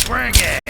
Bring it!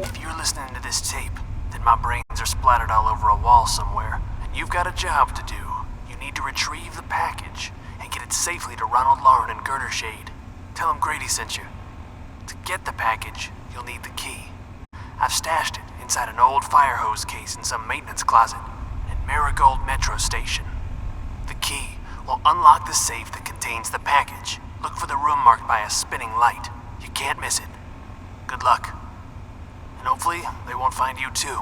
If you're listening to this tape, then my brains are splattered all over a wall somewhere, and you've got a job to do. You need to retrieve the package and get it safely to Ronald Lauren and Girder Shade. Tell him Grady sent you. To get the package, you'll need the key. I've stashed it inside an old fire hose case in some maintenance closet at Marigold Metro Station. The key will unlock the safe that contains the package. Look for the room marked by a spinning light. You can't miss it. Good luck. And hopefully, they won't find you too.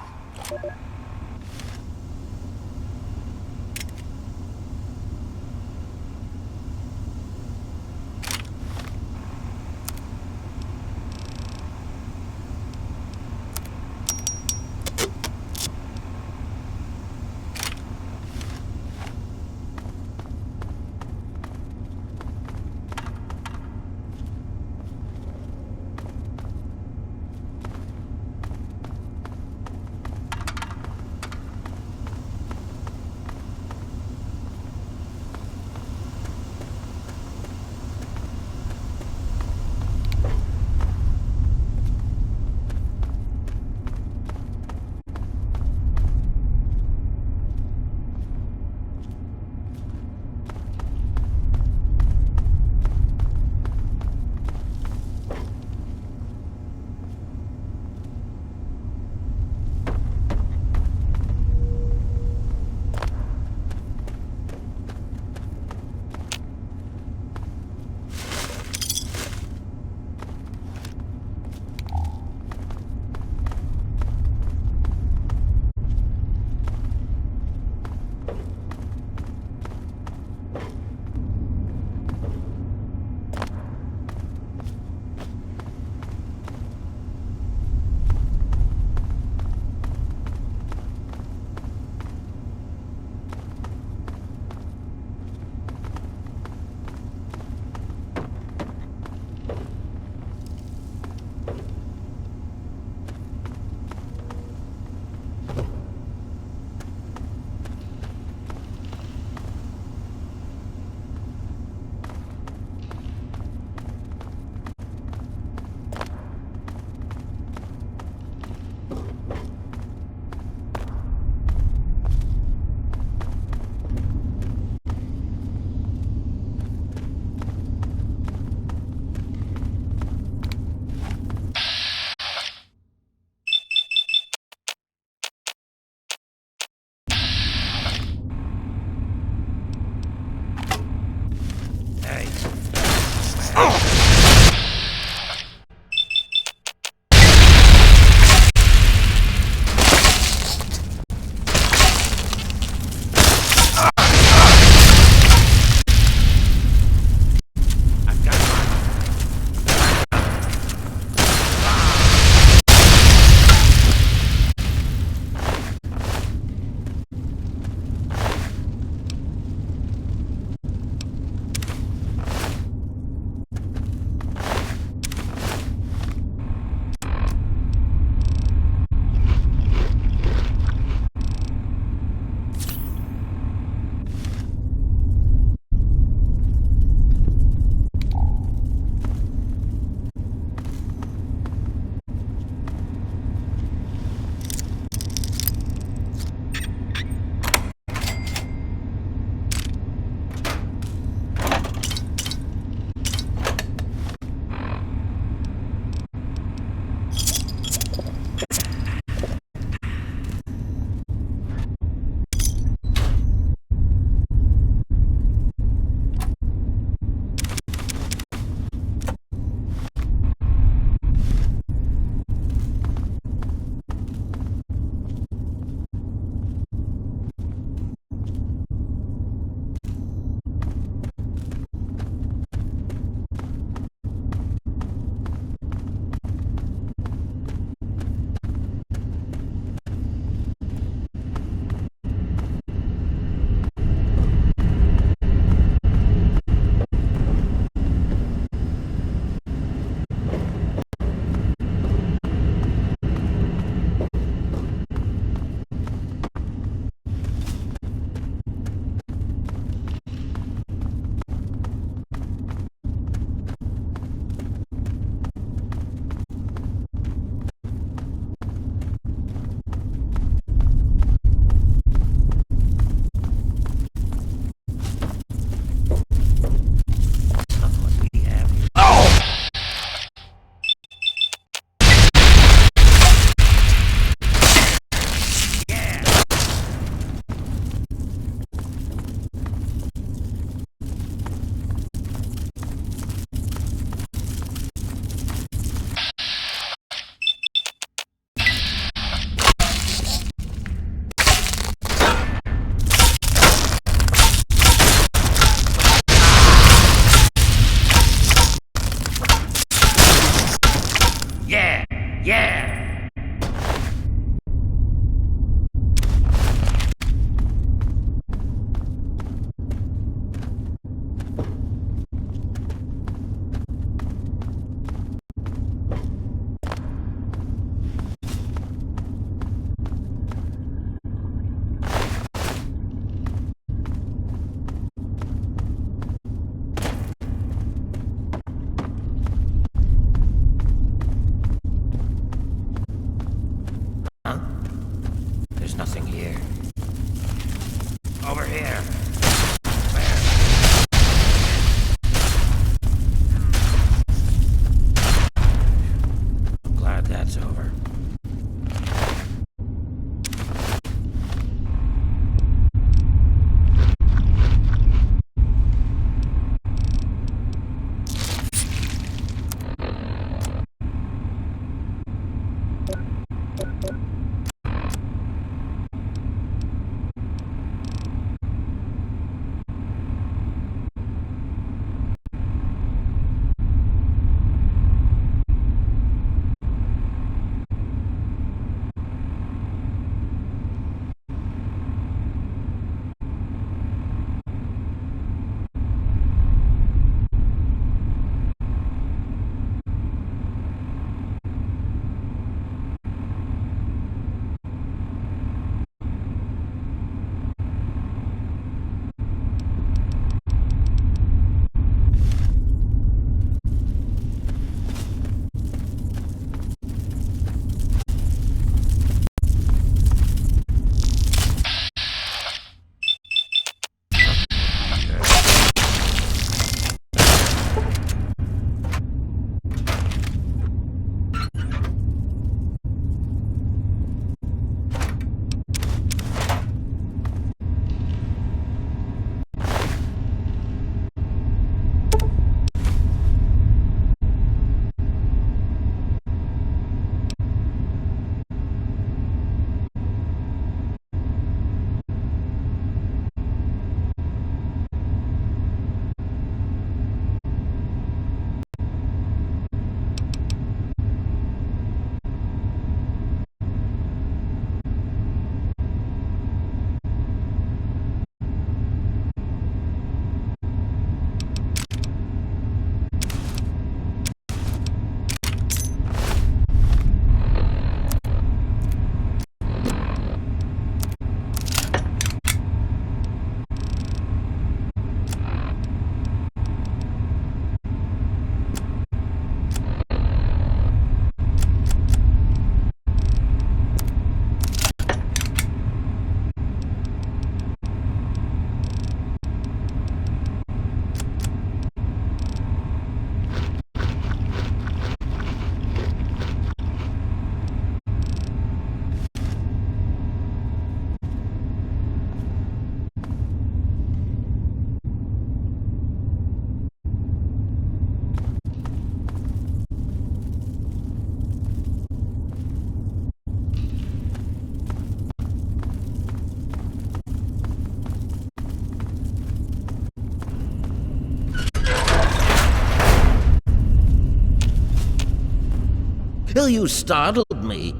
You startled me.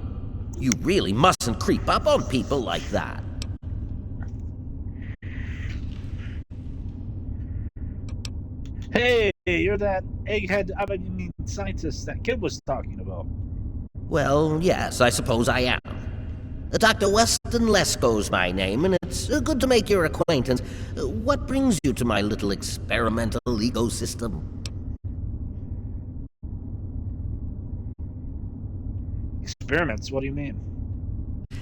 You really mustn't creep up on people like that. Hey, you're that egghead, scientist that kid was talking about. Well, yes, I suppose I am. Dr. Weston Lesko's my name, and it's good to make your acquaintance. What brings you to my little experimental ecosystem? Experiments? What do you mean?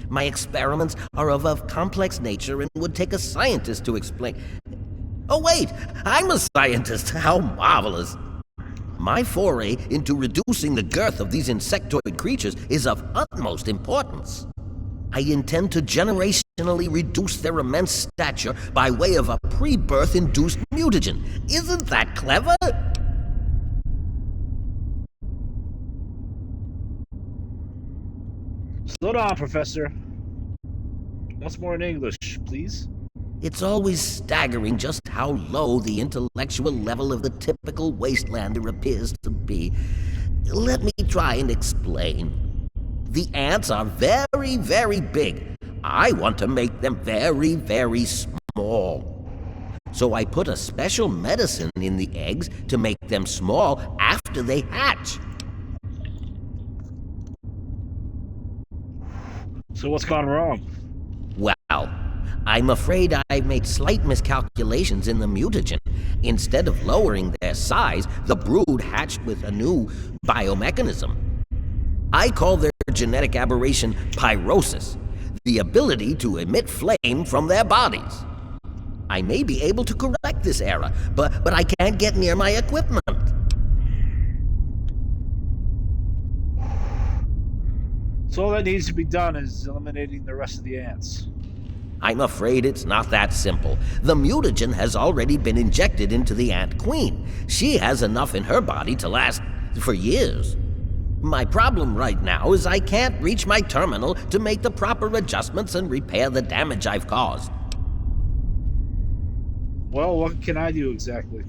My experiments are of a complex nature and would take a scientist to explain. Oh wait, I'm a scientist. How marvelous. My foray into reducing the girth of these insectoid creatures is of utmost importance. I intend to generationally reduce their immense stature by way of a pre-birth induced mutagen. Isn't that clever? Slow down, Professor. Once more in English, please. It's always staggering just how low the intellectual level of the typical wastelander appears to be. Let me try and explain. The ants are very, very big. I want to make them very, very small. So I put a special medicine in the eggs to make them small after they hatch. So what's gone wrong? Well, I'm afraid I made slight miscalculations in the mutagen. Instead of lowering their size, the brood hatched with a new biomechanism. I call their genetic aberration pyrosis, the ability to emit flame from their bodies. I may be able to correct this error, but I can't get near my equipment. So all that needs to be done is eliminating the rest of the ants. I'm afraid it's not that simple. The mutagen has already been injected into the ant queen. She has enough in her body to last for years. My problem right now is I can't reach my terminal to make the proper adjustments and repair the damage I've caused. Well, what can I do exactly?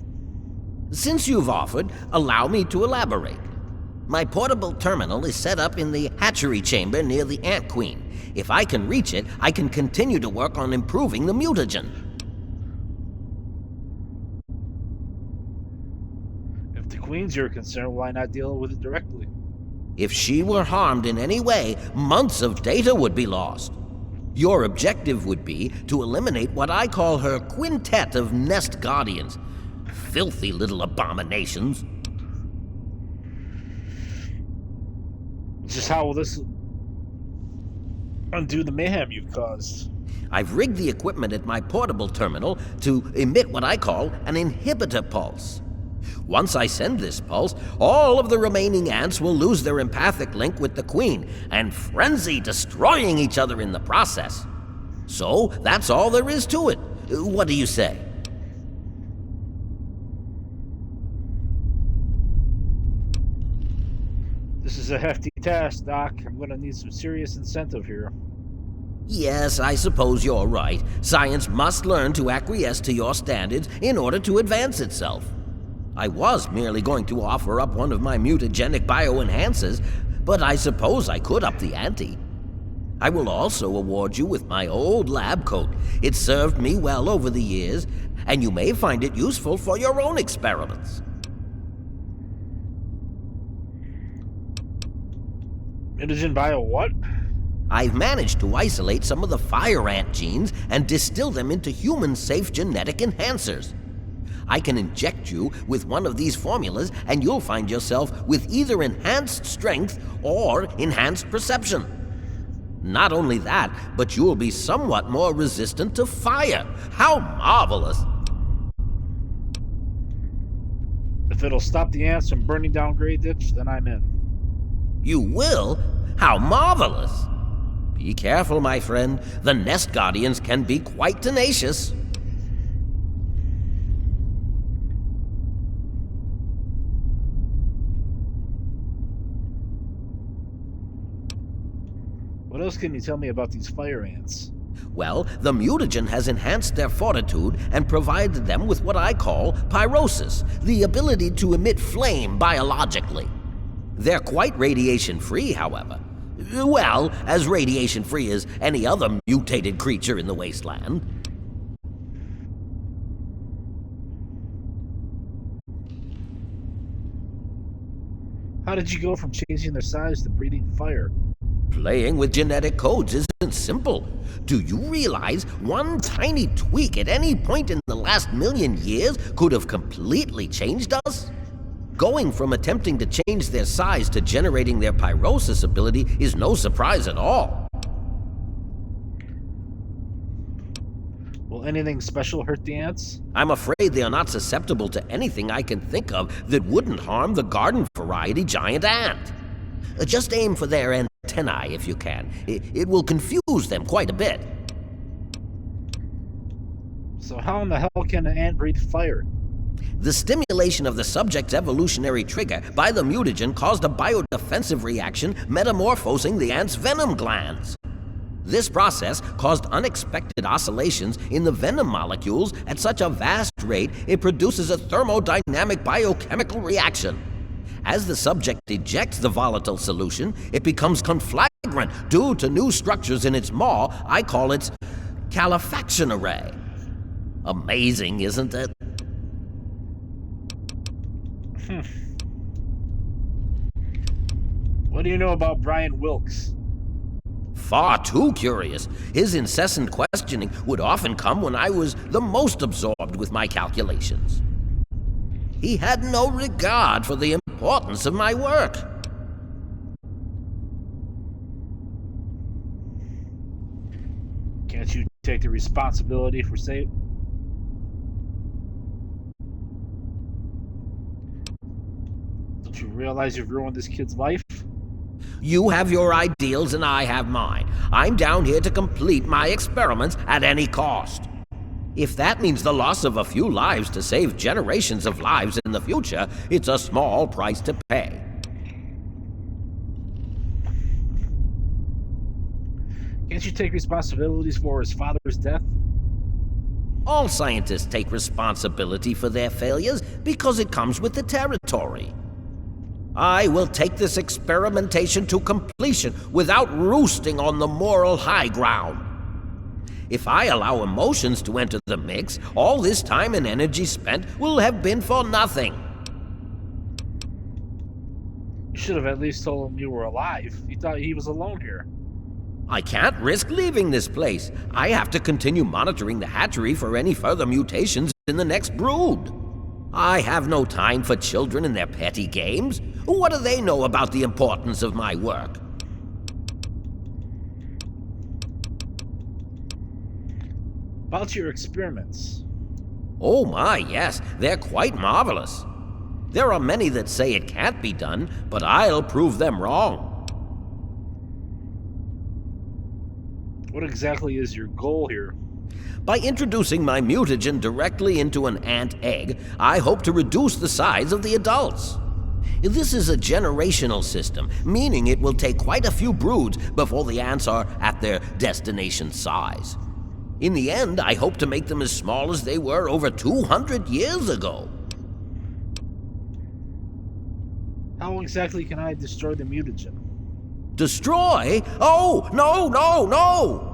Since you've offered, allow me to elaborate. My portable terminal is set up in the hatchery chamber near the ant queen. If I can reach it, I can continue to work on improving the mutagen. If the queen's your concern, why not deal with it directly? If she were harmed in any way, months of data would be lost. Your objective would be to eliminate what I call her quintet of nest guardians. Filthy little abominations. Just how will this undo the mayhem you've caused? I've rigged the equipment at my portable terminal to emit what I call an inhibitor pulse. Once I send this pulse, all of the remaining ants will lose their empathic link with the queen and frenzy, destroying each other in the process. So that's all there is to it. What do you say? This is a hefty task, Doc. I'm going to need some serious incentive here. Yes, I suppose you're right. Science must learn to acquiesce to your standards in order to advance itself. I was merely going to offer up one of my mutagenic bioenhancers, but I suppose I could up the ante. I will also award you with my old lab coat. It served me well over the years, and you may find it useful for your own experiments. Mutagen bio what? I've managed to isolate some of the fire ant genes and distill them into human-safe genetic enhancers. I can inject you with one of these formulas and you'll find yourself with either enhanced strength or enhanced perception. Not only that, but you'll be somewhat more resistant to fire. How marvelous! If it'll stop the ants from burning down Grey Ditch, then I'm in. You will? How marvelous! Be careful, my friend. The nest guardians can be quite tenacious. What else can you tell me about these fire ants? Well, the mutagen has enhanced their fortitude and provided them with what I call pyrosis, the ability to emit flame biologically. They're quite radiation-free, however. Well, as radiation-free as any other mutated creature in the wasteland. How did you go from changing their size to breathing fire? Playing with genetic codes isn't simple. Do you realize one tiny tweak at any point in the last million years could have completely changed us? Going from attempting to change their size to generating their pyrosis ability is no surprise at all. Will anything special hurt the ants? I'm afraid they are not susceptible to anything I can think of that wouldn't harm the garden variety giant ant. Just aim for their antennae if you can. It will confuse them quite a bit. So how in the hell can an ant breathe fire? The stimulation of the subject's evolutionary trigger by the mutagen caused a biodefensive reaction metamorphosing the ant's venom glands. This process caused unexpected oscillations in the venom molecules at such a vast rate it produces a thermodynamic biochemical reaction. As the subject ejects the volatile solution, it becomes conflagrant due to new structures in its maw. I call it calefaction array. Amazing, isn't it? What do you know about Brian Wilkes? Far too curious. His incessant questioning would often come when I was the most absorbed with my calculations. He had no regard for the importance of my work. Can't you take the responsibility for say? Don't you realize you've ruined this kid's life? You have your ideals and I have mine. I'm down here to complete my experiments at any cost. If that means the loss of a few lives to save generations of lives in the future, it's a small price to pay. Can't you take responsibilities for his father's death? All scientists take responsibility for their failures because it comes with the territory. I will take this experimentation to completion without roosting on the moral high ground. If I allow emotions to enter the mix, all this time and energy spent will have been for nothing. You should have at least told him you were alive. You thought he was alone here. I can't risk leaving this place. I have to continue monitoring the hatchery for any further mutations in the next brood. I have no time for children and their petty games. What do they know about the importance of my work? About your experiments. Oh my, yes, they're quite marvelous. There are many that say it can't be done, but I'll prove them wrong. What exactly is your goal here? By introducing my mutagen directly into an ant egg, I hope to reduce the size of the adults. This is a generational system, meaning it will take quite a few broods before the ants are at their destination size. In the end, I hope to make them as small as they were over 200 years ago. How exactly can I destroy the mutagen? Destroy? Oh, no, no, no!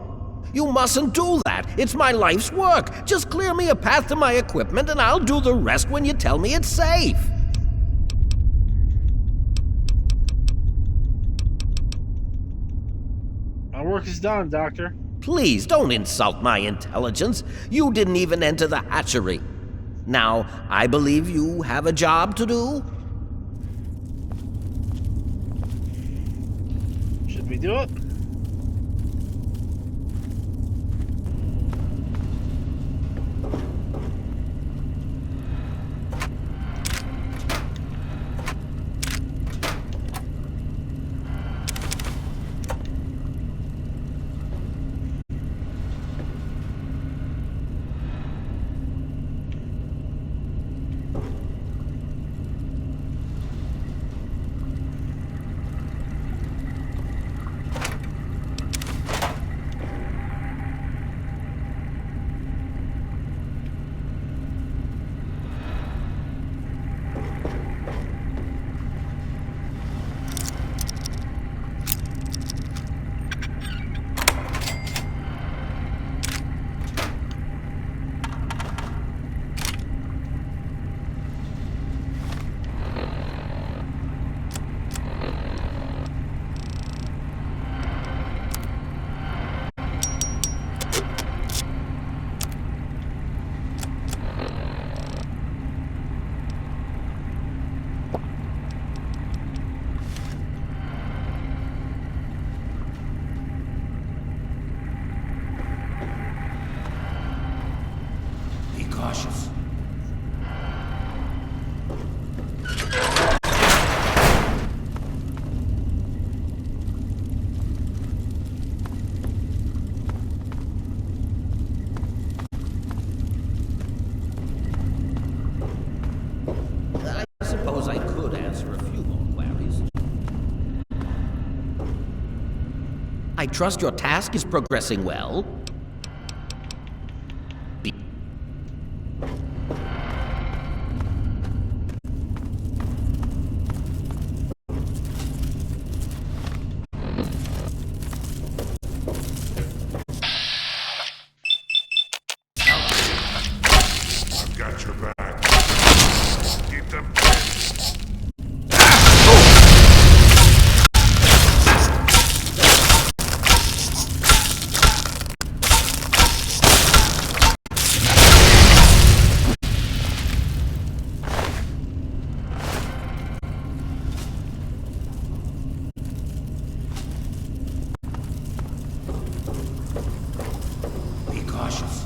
You mustn't do that. It's my life's work. Just clear me a path to my equipment and I'll do the rest when you tell me it's safe. My work is done, Doctor. Please don't insult my intelligence. You didn't even enter the hatchery. Now, I believe you have a job to do? Should we do it? cautious. I suppose I could answer a few more queries. I trust your task is progressing well. I've got your back. Keep them pinned. Be cautious.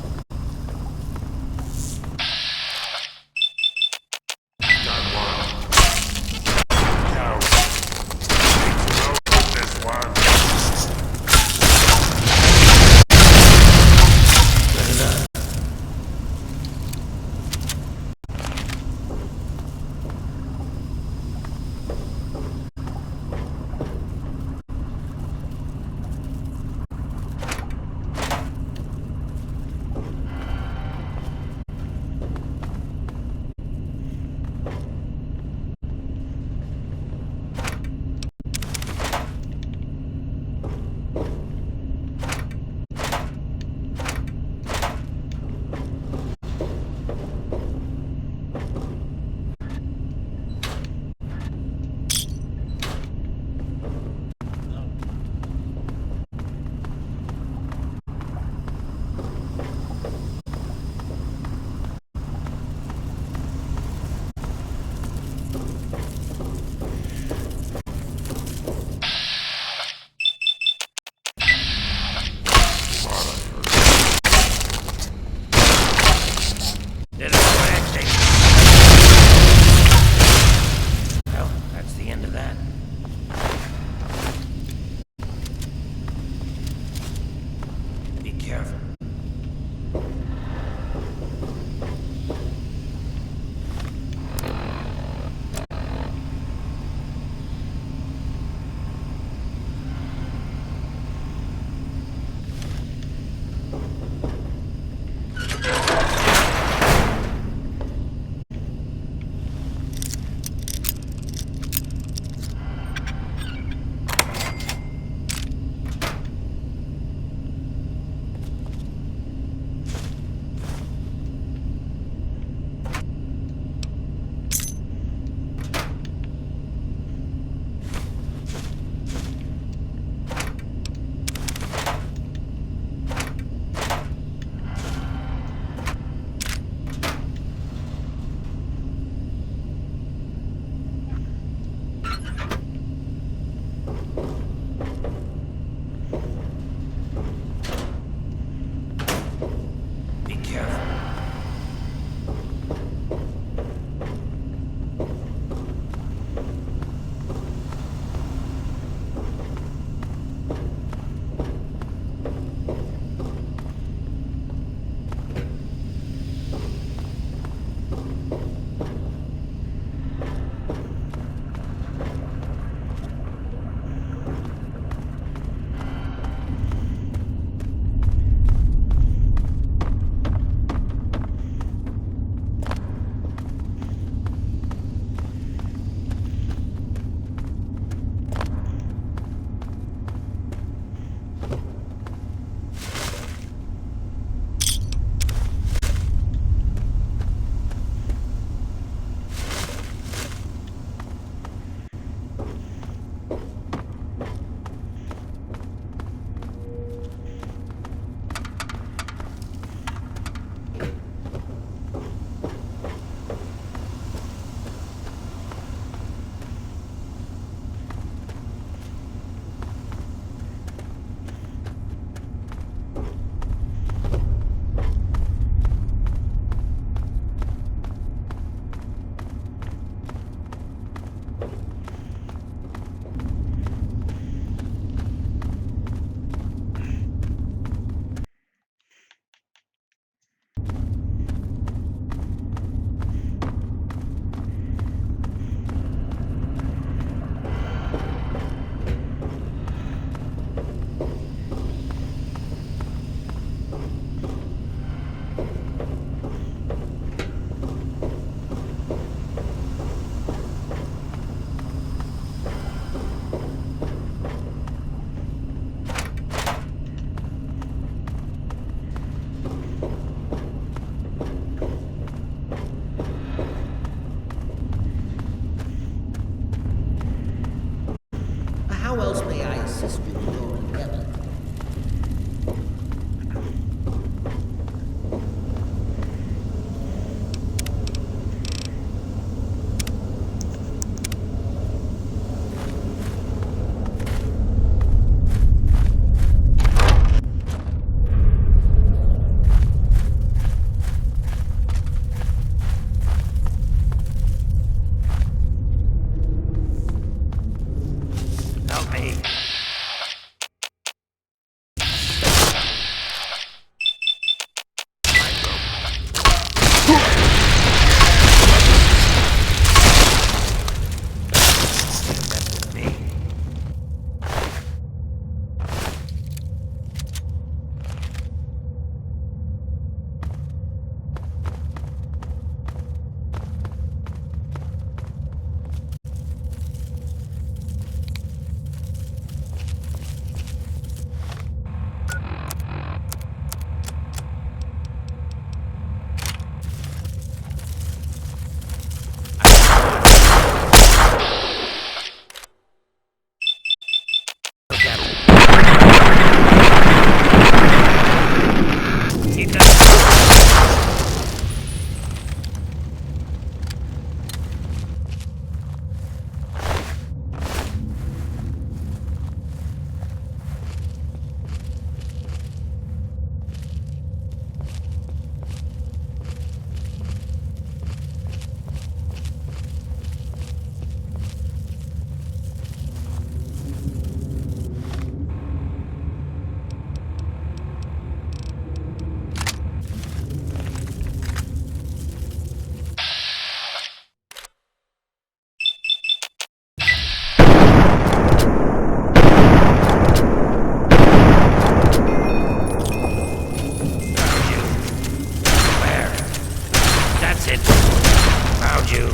found you.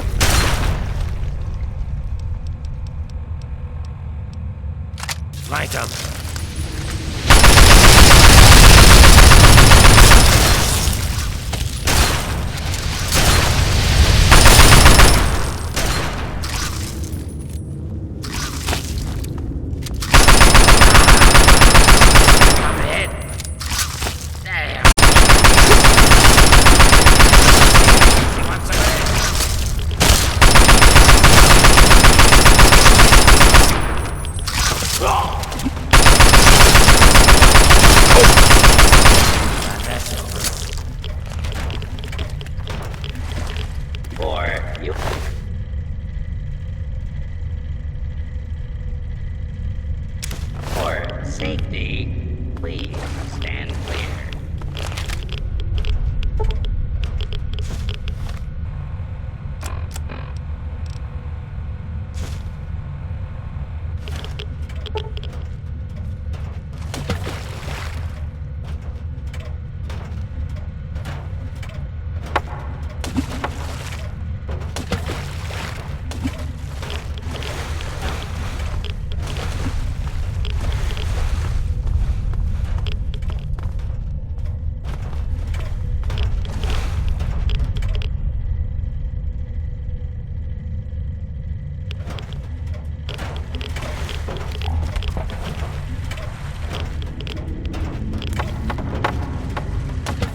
Light them. For safety, please stand clear.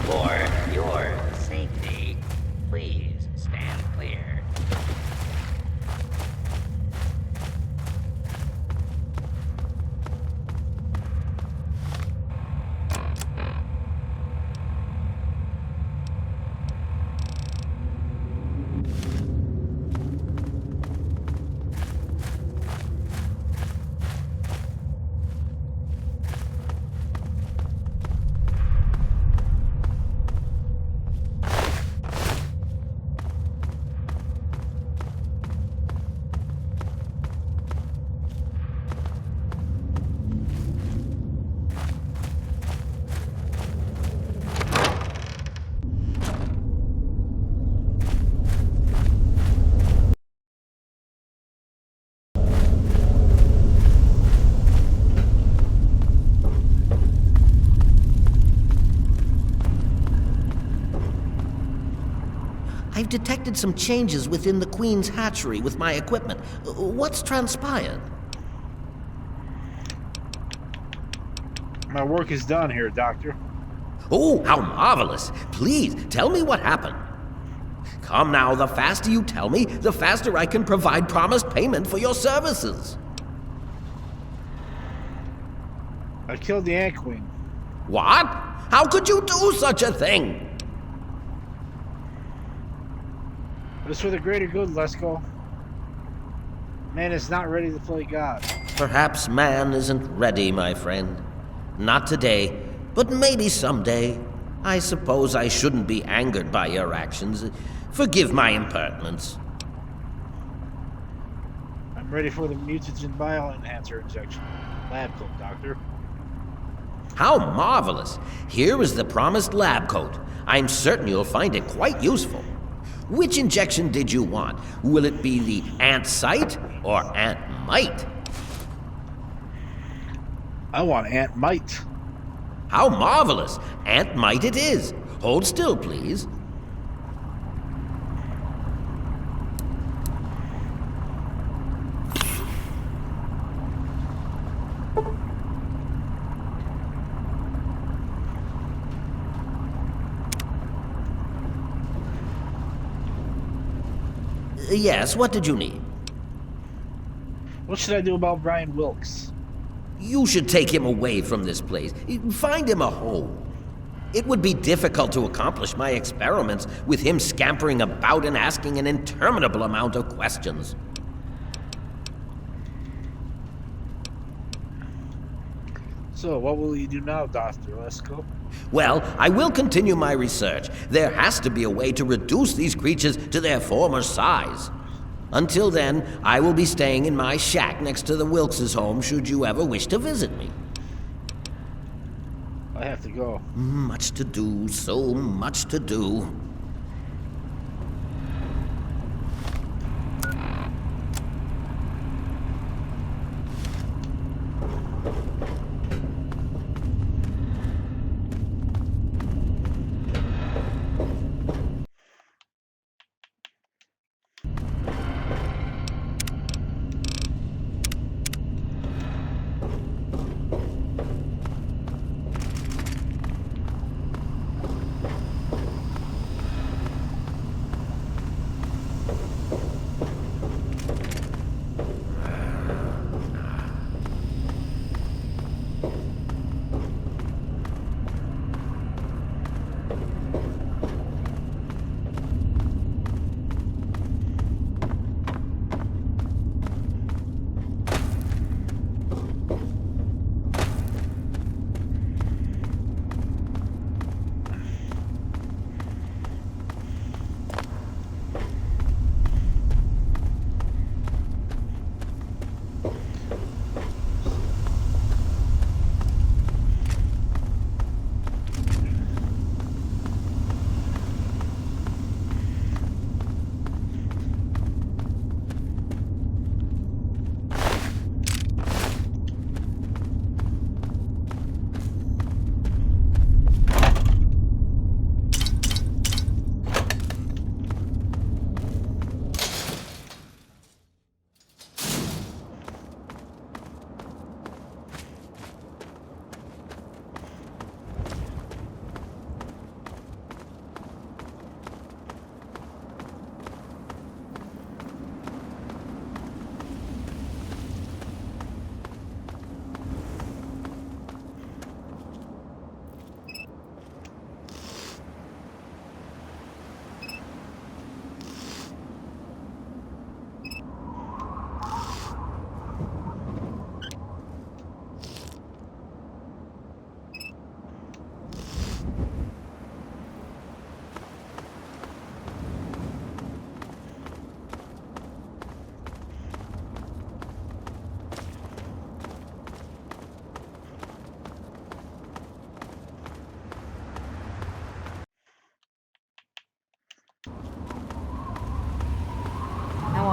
For your safety, please stand clear. I've detected some changes within the Queen's hatchery with my equipment. What's transpired? My work is done here, Doctor. Oh, how marvelous! Please, tell me what happened. Come now, the faster you tell me, the faster I can provide promised payment for your services. I killed the Ant Queen. What? How could you do such a thing? But it's for the greater good, Lesko. Man is not ready to play God. Perhaps man isn't ready, my friend. Not today, but maybe someday. I suppose I shouldn't be angered by your actions. Forgive my impertinence. I'm ready for the mutagen bioenhancer injection. Lab coat, Doctor. How marvelous! Here is the promised lab coat. I'm certain you'll find it quite useful. Which injection did you want? Will it be the ant sight or ant might? I want Ant Might. How marvelous! Ant might it is. Hold still, please. Yes, what did you need? What should I do about Brian Wilkes? You should take him away from this place. Find him a home. It would be difficult to accomplish my experiments with him scampering about and asking an interminable amount of questions. So, what will you do now, Dr. Lesko? Well, I will continue my research. There has to be a way to reduce these creatures to their former size. Until then, I will be staying in my shack next to the Wilkes' home should you ever wish to visit me. I have to go. Much to do, so much to do.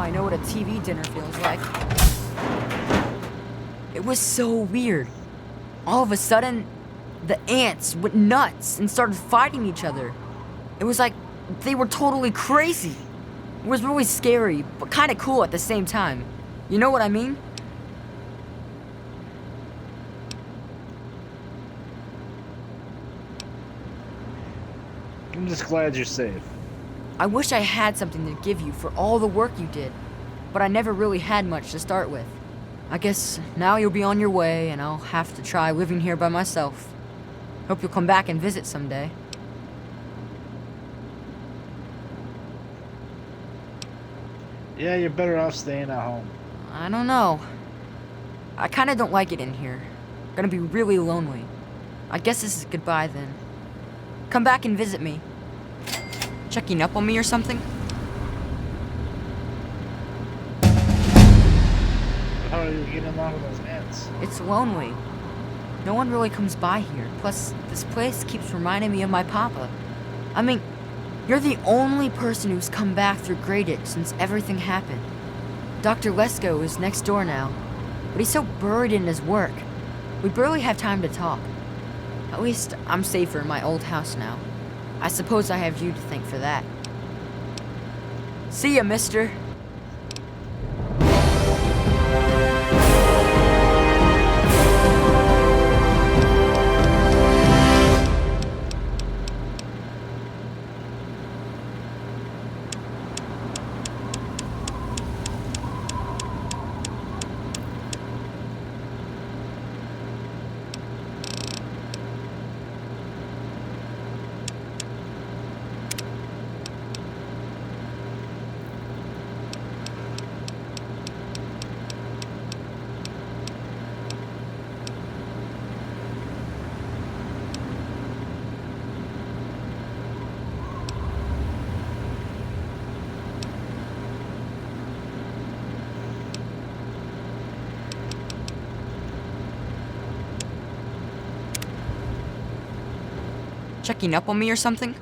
I know what a TV dinner feels like. It was so weird. All of a sudden, the ants went nuts and started fighting each other. It was like they were totally crazy. It was really scary, but kind of cool at the same time. You know what I mean? I'm just glad you're safe. I wish I had something to give you for all the work you did, but I never really had much to start with. I guess now you'll be on your way, and I'll have to try living here by myself. Hope you'll come back and visit someday. Yeah, you're better off staying at home. I don't know. I kinda don't like it in here. Gonna be really lonely. I guess this is goodbye then. Come back and visit me. Checking up on me or something? How are you getting along with those ants? It's lonely. No one really comes by here. Plus, this place keeps reminding me of my papa. I mean, you're the only person who's come back through Graded since everything happened. Dr. Lesko is next door now, but he's so buried in his work. We barely have time to talk. At least, I'm safer in my old house now. I suppose I have you to thank for that. See ya, mister. Checking up on me or something?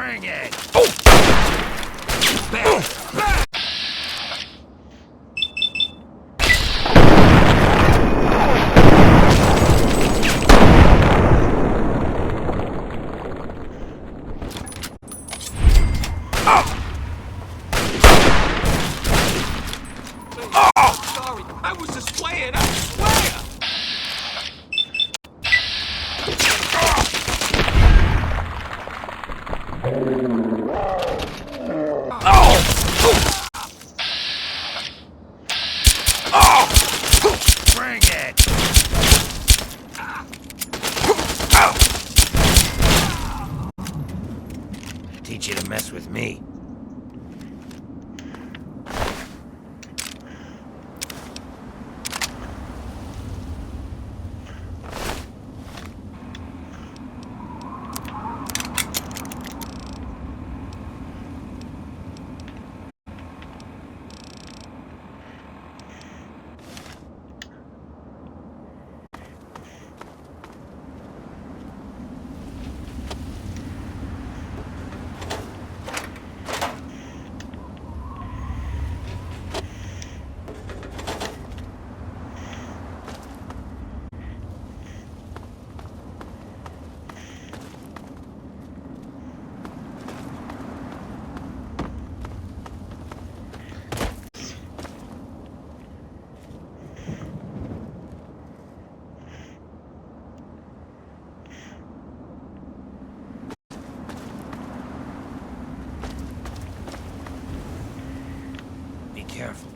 Bring it! Sorry, I was just playing, I swear! Bring it! Teach you to mess with me. Be careful.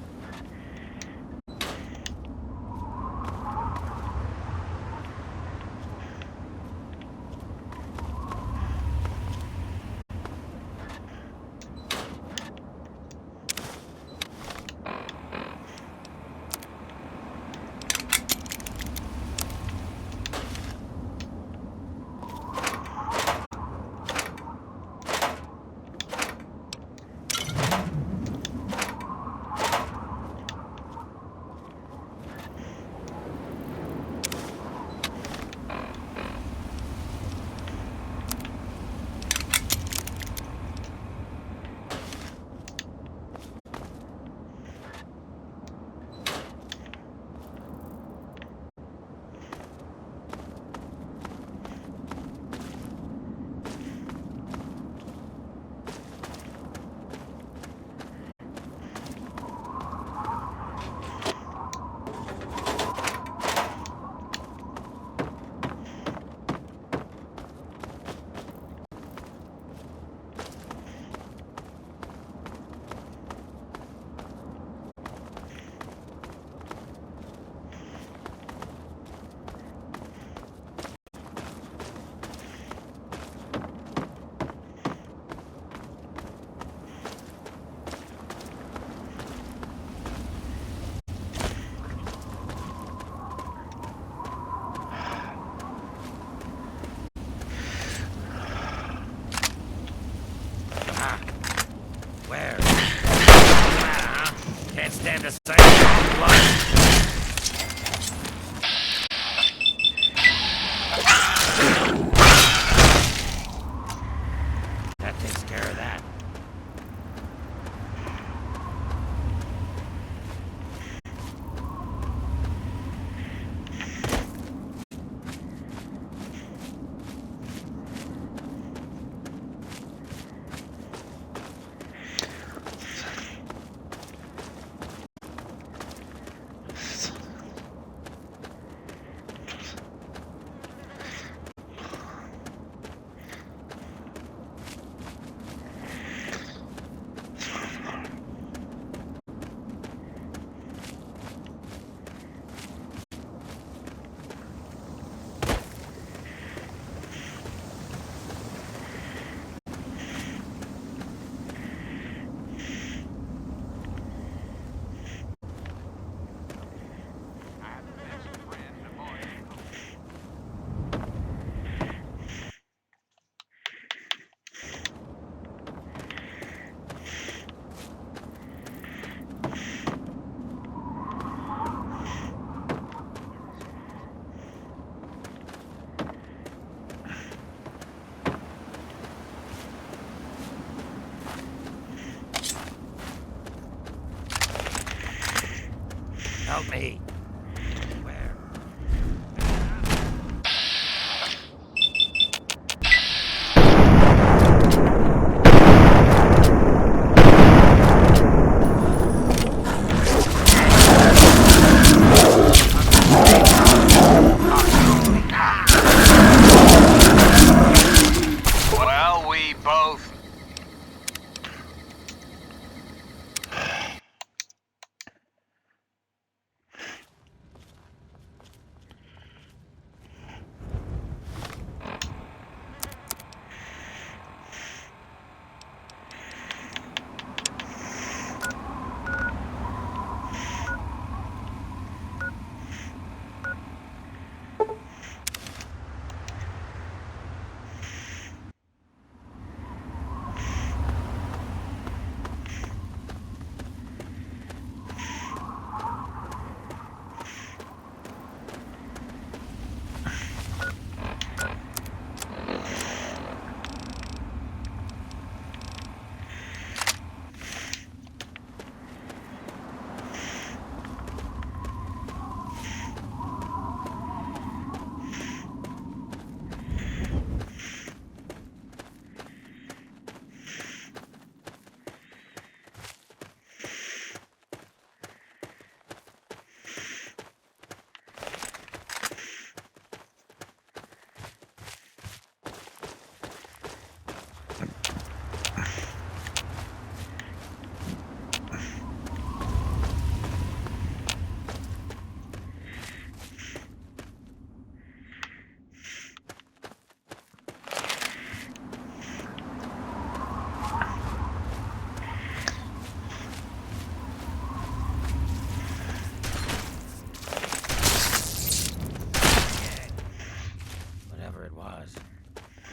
was.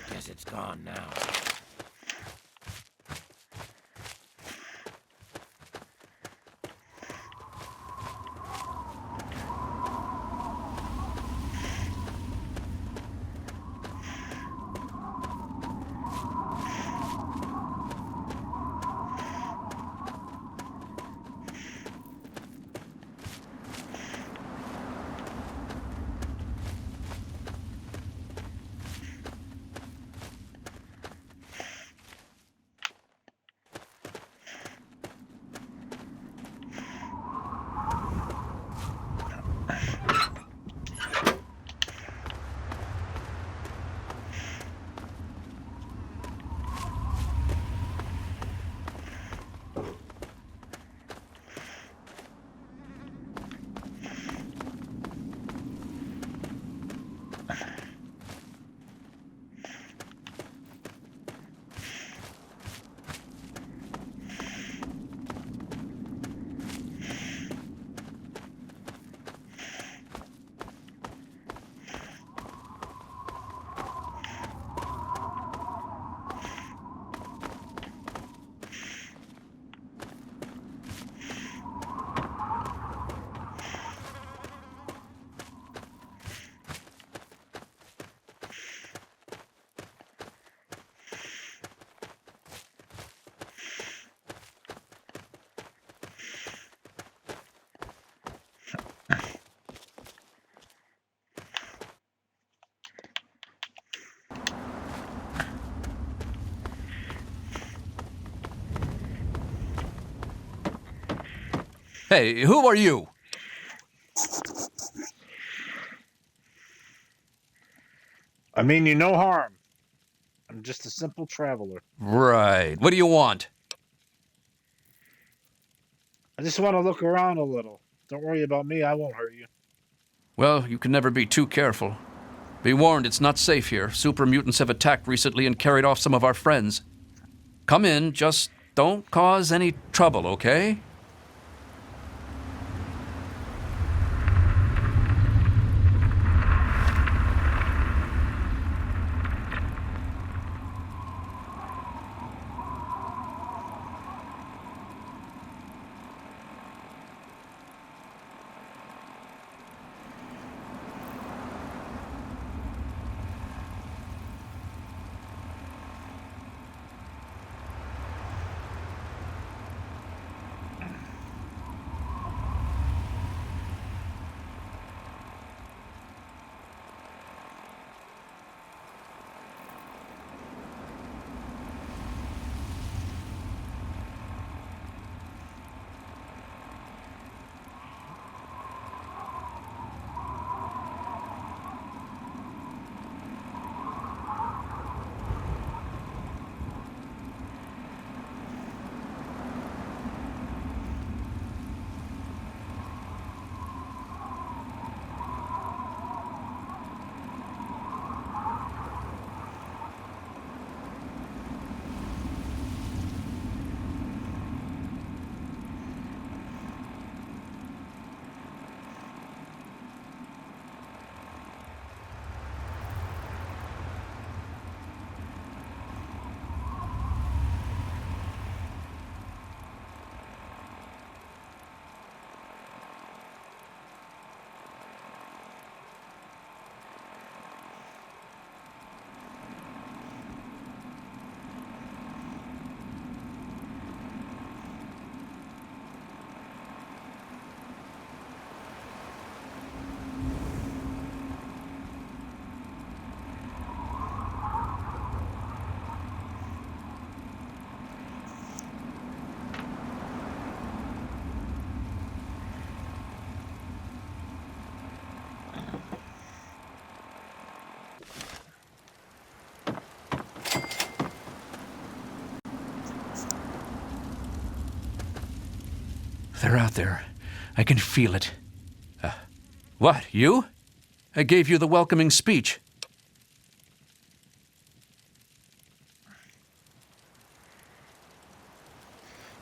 Guess it's gone now. Hey, who are you? I mean you no harm. I'm just a simple traveler. Right. What do you want? I just want to look around a little. Don't worry about me, I won't hurt you. Well, you can never be too careful. Be warned, it's not safe here. Super mutants have attacked recently and carried off some of our friends. Come in, just don't cause any trouble, okay? They're out there. I can feel it. What, you? I gave you the welcoming speech.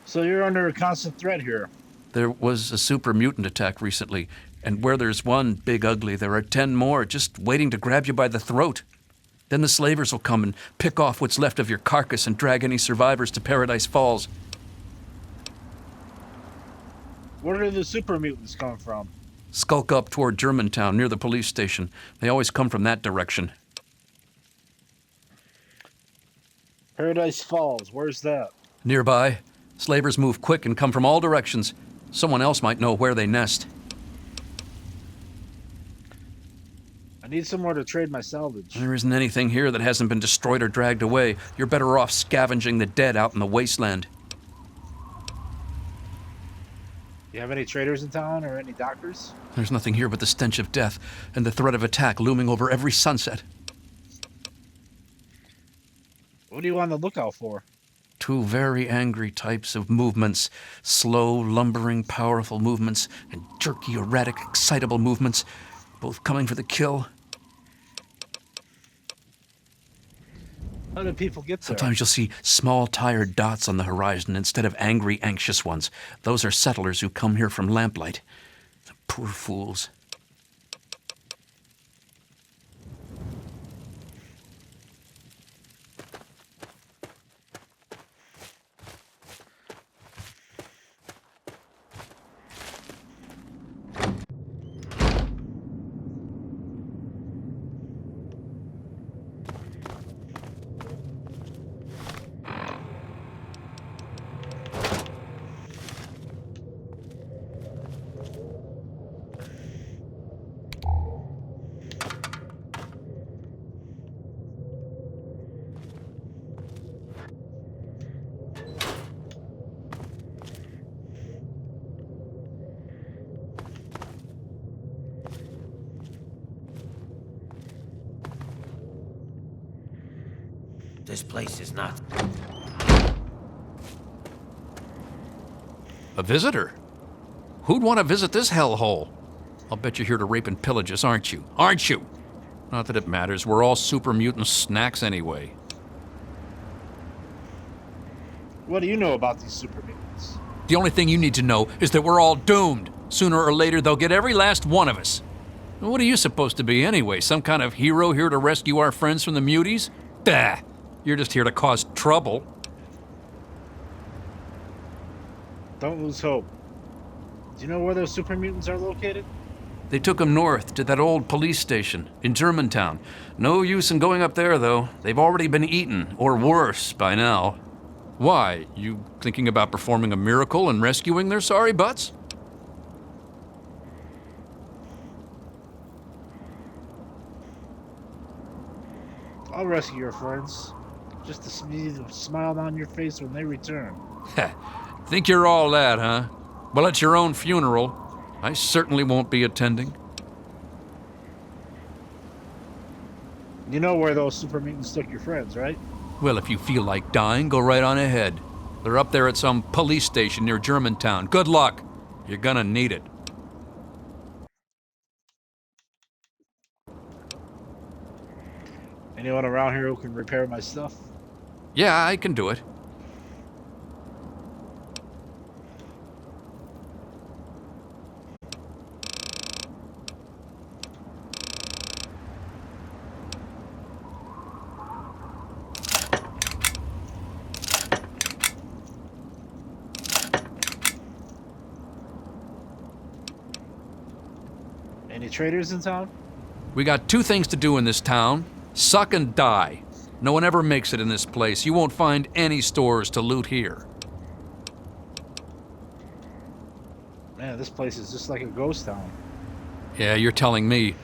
So you're under a constant threat here. There was a super mutant attack recently, and where there's one big ugly, there are 10 more just waiting to grab you by the throat. Then the slavers will come and pick off what's left of your carcass and drag any survivors to Paradise Falls. Where do the super mutants come from? Skulk up toward Germantown, near the police station. They always come from that direction. Paradise Falls, where's that? Nearby, slavers move quick and come from all directions. Someone else might know where they nest. I need somewhere to trade my salvage. There isn't anything here that hasn't been destroyed or dragged away. You're better off scavenging the dead out in the wasteland. You have any traders in town or any doctors? There's nothing here but the stench of death and the threat of attack looming over every sunset. What do you on the lookout for? Two very angry types of movements. Slow, lumbering, powerful movements, and jerky, erratic, excitable movements, both coming for the kill. How do people get there? Sometimes you'll see small, tired dots on the horizon instead of angry, anxious ones. Those are settlers who come here from lamplight. The poor fools. This place is not... A visitor? Who'd want to visit this hellhole? I'll bet you're here to rape and pillage us, aren't you? Aren't you? Not that it matters. We're all super mutant snacks anyway. What do you know about these super mutants? The only thing you need to know is that we're all doomed. Sooner or later, they'll get every last one of us. What are you supposed to be anyway? Some kind of hero here to rescue our friends from the muties? Bah! You're just here to cause trouble. Don't lose hope. Do you know where those super mutants are located? They took them north to that old police station in Germantown. No use in going up there, though. They've already been eaten, or worse, by now. Why? You thinking about performing a miracle and rescuing their sorry butts? I'll rescue your friends. Just to see the smile on your face when they return. Think you're all that, huh? Well, it's your own funeral. I certainly won't be attending. You know where those super mutants took your friends, right? Well, if you feel like dying, go right on ahead. They're up there at some police station near Germantown. Good luck. You're gonna need it. Anyone around here who can repair my stuff? Yeah, I can do it. Any traders in town? We got two things to do in this town. Suck and die. No one ever makes it in this place. You won't find any stores to loot here. Man, this place is just like a ghost town. Yeah, you're telling me.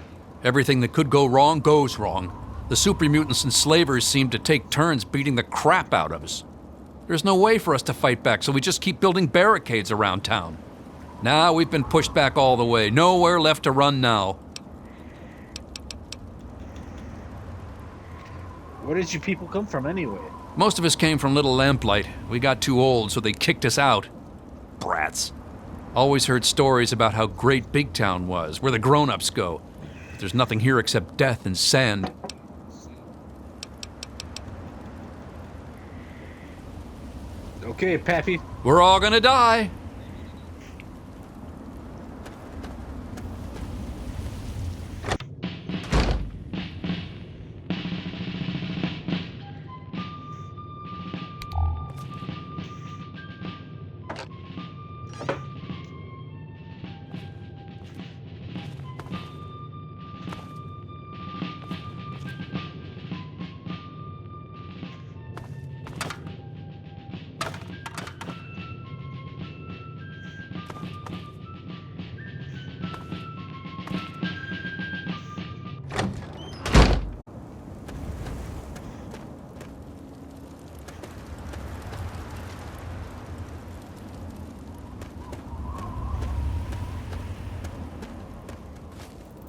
Everything that could go wrong goes wrong. The super mutants and slavers seem to take turns beating the crap out of us. There's no way for us to fight back, so we just keep building barricades around town. Now we've been pushed back all the way. Nowhere left to run now. Where did you people come from anyway? Most of us came from Little Lamplight. We got too old, so they kicked us out. Brats. Always heard stories about how great Big Town was, where the grown-ups go. But there's nothing here except death and sand. Okay, Pappy. We're all gonna die.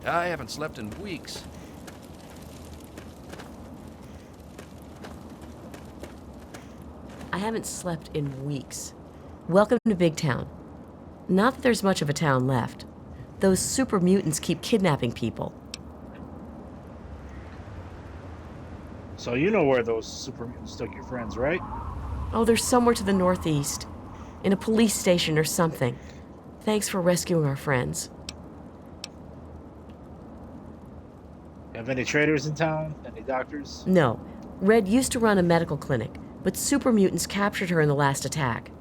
I haven't slept in weeks. I haven't slept in weeks. Welcome to Big Town. Not that there's much of a town left. Those super mutants keep kidnapping people. So you know where those super mutants took your friends, right? Oh, they're somewhere to the northeast. In a police station or something. Thanks for rescuing our friends. Have any traders in town? Any doctors? No. Red used to run a medical clinic, but super mutants captured her in the last attack.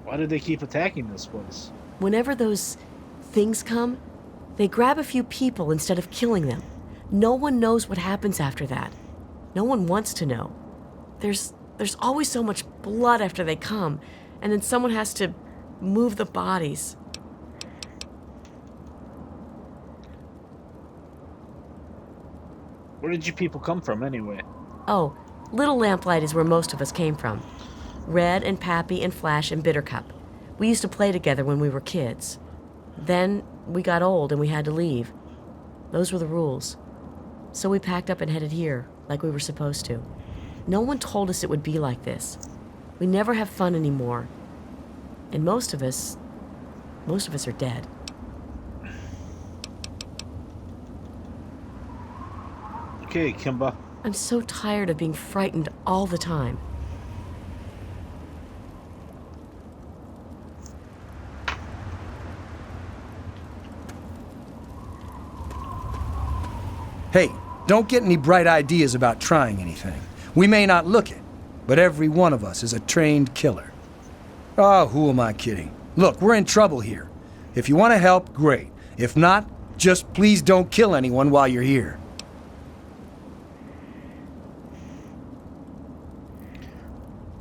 Why did they keep attacking this place? Whenever those things come, they grab a few people instead of killing them. No one knows what happens after that. No one wants to know. There's always so much blood after they come, and then someone has to move the bodies. Where did you people come from anyway? Oh, Little Lamplight is where most of us came from. Red and Pappy and Flash and Bittercup. We used to play together when we were kids. Then we got old and we had to leave. Those were the rules. So we packed up and headed here, like we were supposed to. No one told us it would be like this. We never have fun anymore. And most of us are dead. Okay, Kimba. I'm so tired of being frightened all the time. Hey, don't get any bright ideas about trying anything. We may not look it, but every one of us is a trained killer. Oh, who am I kidding? Look, we're in trouble here. If you want to help, great. If not, just please don't kill anyone while you're here.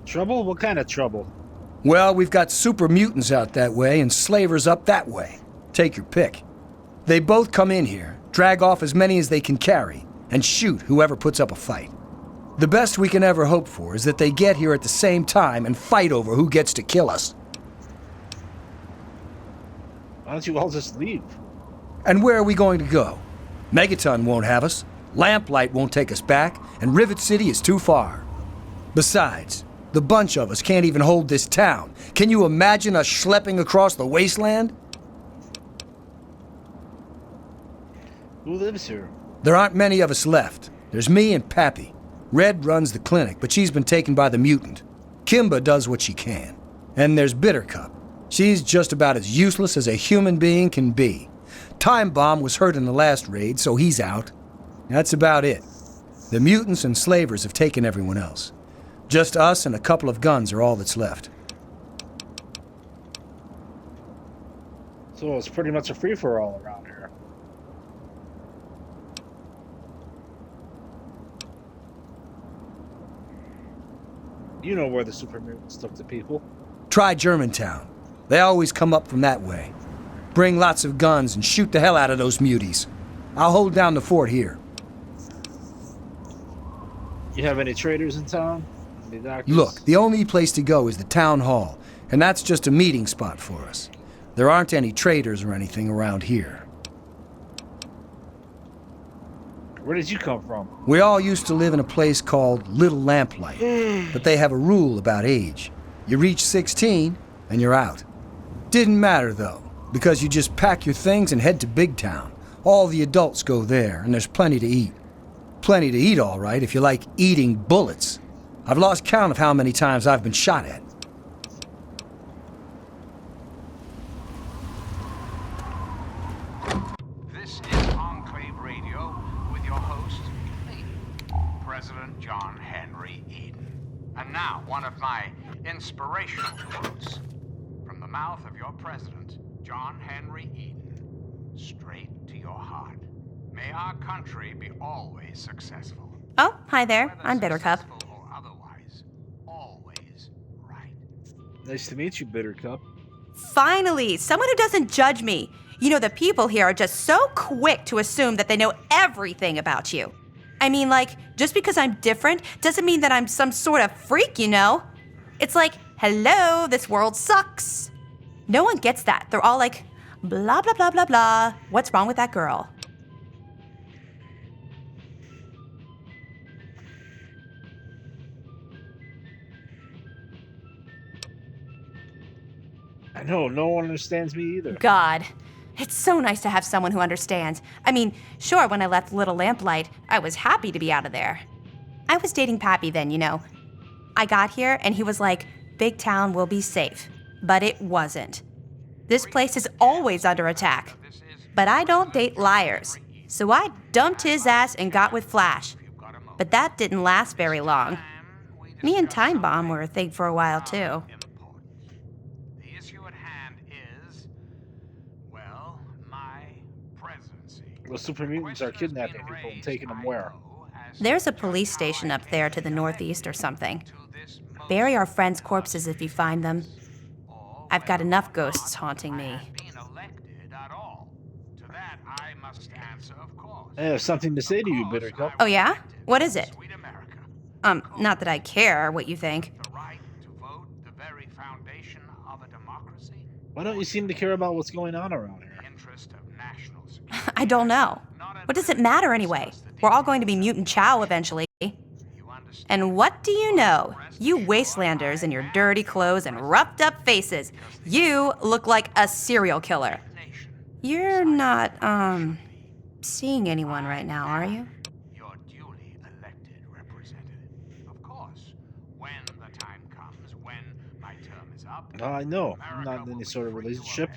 Trouble? What kind of trouble? Well, we've got super mutants out that way and slavers up that way. Take your pick. They both come in here, drag off as many as they can carry, and shoot whoever puts up a fight. The best we can ever hope for is that they get here at the same time and fight over who gets to kill us. Why don't you all just leave? And where are we going to go? Megaton won't have us, Lamplight won't take us back, and Rivet City is too far. Besides, the bunch of us can't even hold this town. Can you imagine us schlepping across the wasteland? Who lives here? There aren't many of us left. There's me and Pappy. Red runs the clinic, but she's been taken by the mutant. Kimba does what she can. And there's Bittercup. She's just about as useless as a human being can be. Time Bomb was hurt in the last raid, so he's out. That's about it. The mutants and slavers have taken everyone else. Just us and a couple of guns are all that's left. So it's pretty much a free-for-all around here. You know where the super mutants took the people. Try Germantown. They always come up from that way. Bring lots of guns and shoot the hell out of those muties. I'll hold down the fort here. You have any traders in town? Any doctors? Look, the only place to go is the town hall, and that's just a meeting spot for us. There aren't any traders or anything around here. Where did you come from? We all used to live in a place called Little Lamplight, but they have a rule about age. You reach 16, and you're out. Didn't matter, though, because you just pack your things and head to Big Town. All the adults go there, and there's plenty to eat. Plenty to eat, all right, if you like eating bullets. I've lost count of how many times I've been shot at. This is Enclave Radio with your host, me, President John Henry Eden. And now, one of my inspirational quotes from the mouth of your president, John Henry Eden, straight to your heart. May our country be always successful. Oh, hi there. Whether I'm Bittercup. successful or otherwise, always right. Nice to meet you, Bittercup. Finally, someone who doesn't judge me. You know, the people here are just so quick to assume that they know everything about you. I mean, like, just because I'm different doesn't mean that I'm some sort of freak, you know? It's like, hello, this world sucks. No one gets that. They're all like, Blah, blah, blah, blah, blah. What's wrong with that girl? I know, no one understands me either. God, it's so nice to have someone who understands. I mean, sure, when I left Little Lamplight, I was happy to be out of there. I was dating Pappy then, you know. I got here and he was like, big town will be safe. But it wasn't. This place is always under attack. But I don't date liars. So I dumped his ass and got with Flash. But that didn't last very long. Me and Time Bomb were a thing for a while, too. The issue at hand is, well, my presidency. The super mutants are kidnapping people and taking them where? There's a police station up there to the northeast or something. Bury our friends' corpses if you find them. I've got enough ghosts haunting me. I have something to say to you, Bittercup. Oh yeah? What is it? Not that I care what you think. Why don't you seem to care about what's going on around here? I don't know. What does it matter anyway? We're all going to be mutant chow eventually. And what do you know? You wastelanders in your dirty clothes and roughed up faces. You look like a serial killer. You're not, seeing anyone right now, are you? Your duly elected representative. Of course, when the time comes, when my term is up. I know. I'm not in any sort of relationship.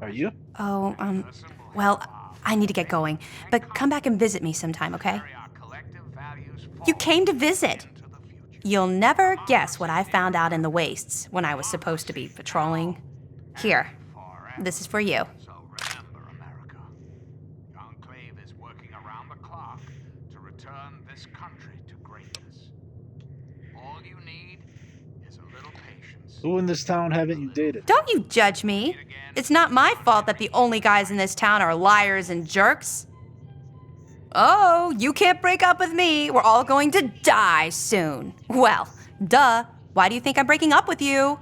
Are you? Oh, well, I need to get going. But come back and visit me sometime, okay? You came to visit. You'll never guess what I found out in the wastes when I was supposed to be patrolling. Here, this is for you. So remember, America. The Enclave is working around the clock to return this country to greatness. All you need is a little patience. Who in this town haven't you dated? Don't you judge me. It's not my fault that the only guys in this town are liars and jerks. Oh, you can't break up with me. We're all going to die soon. Well, duh. Why do you think I'm breaking up with you?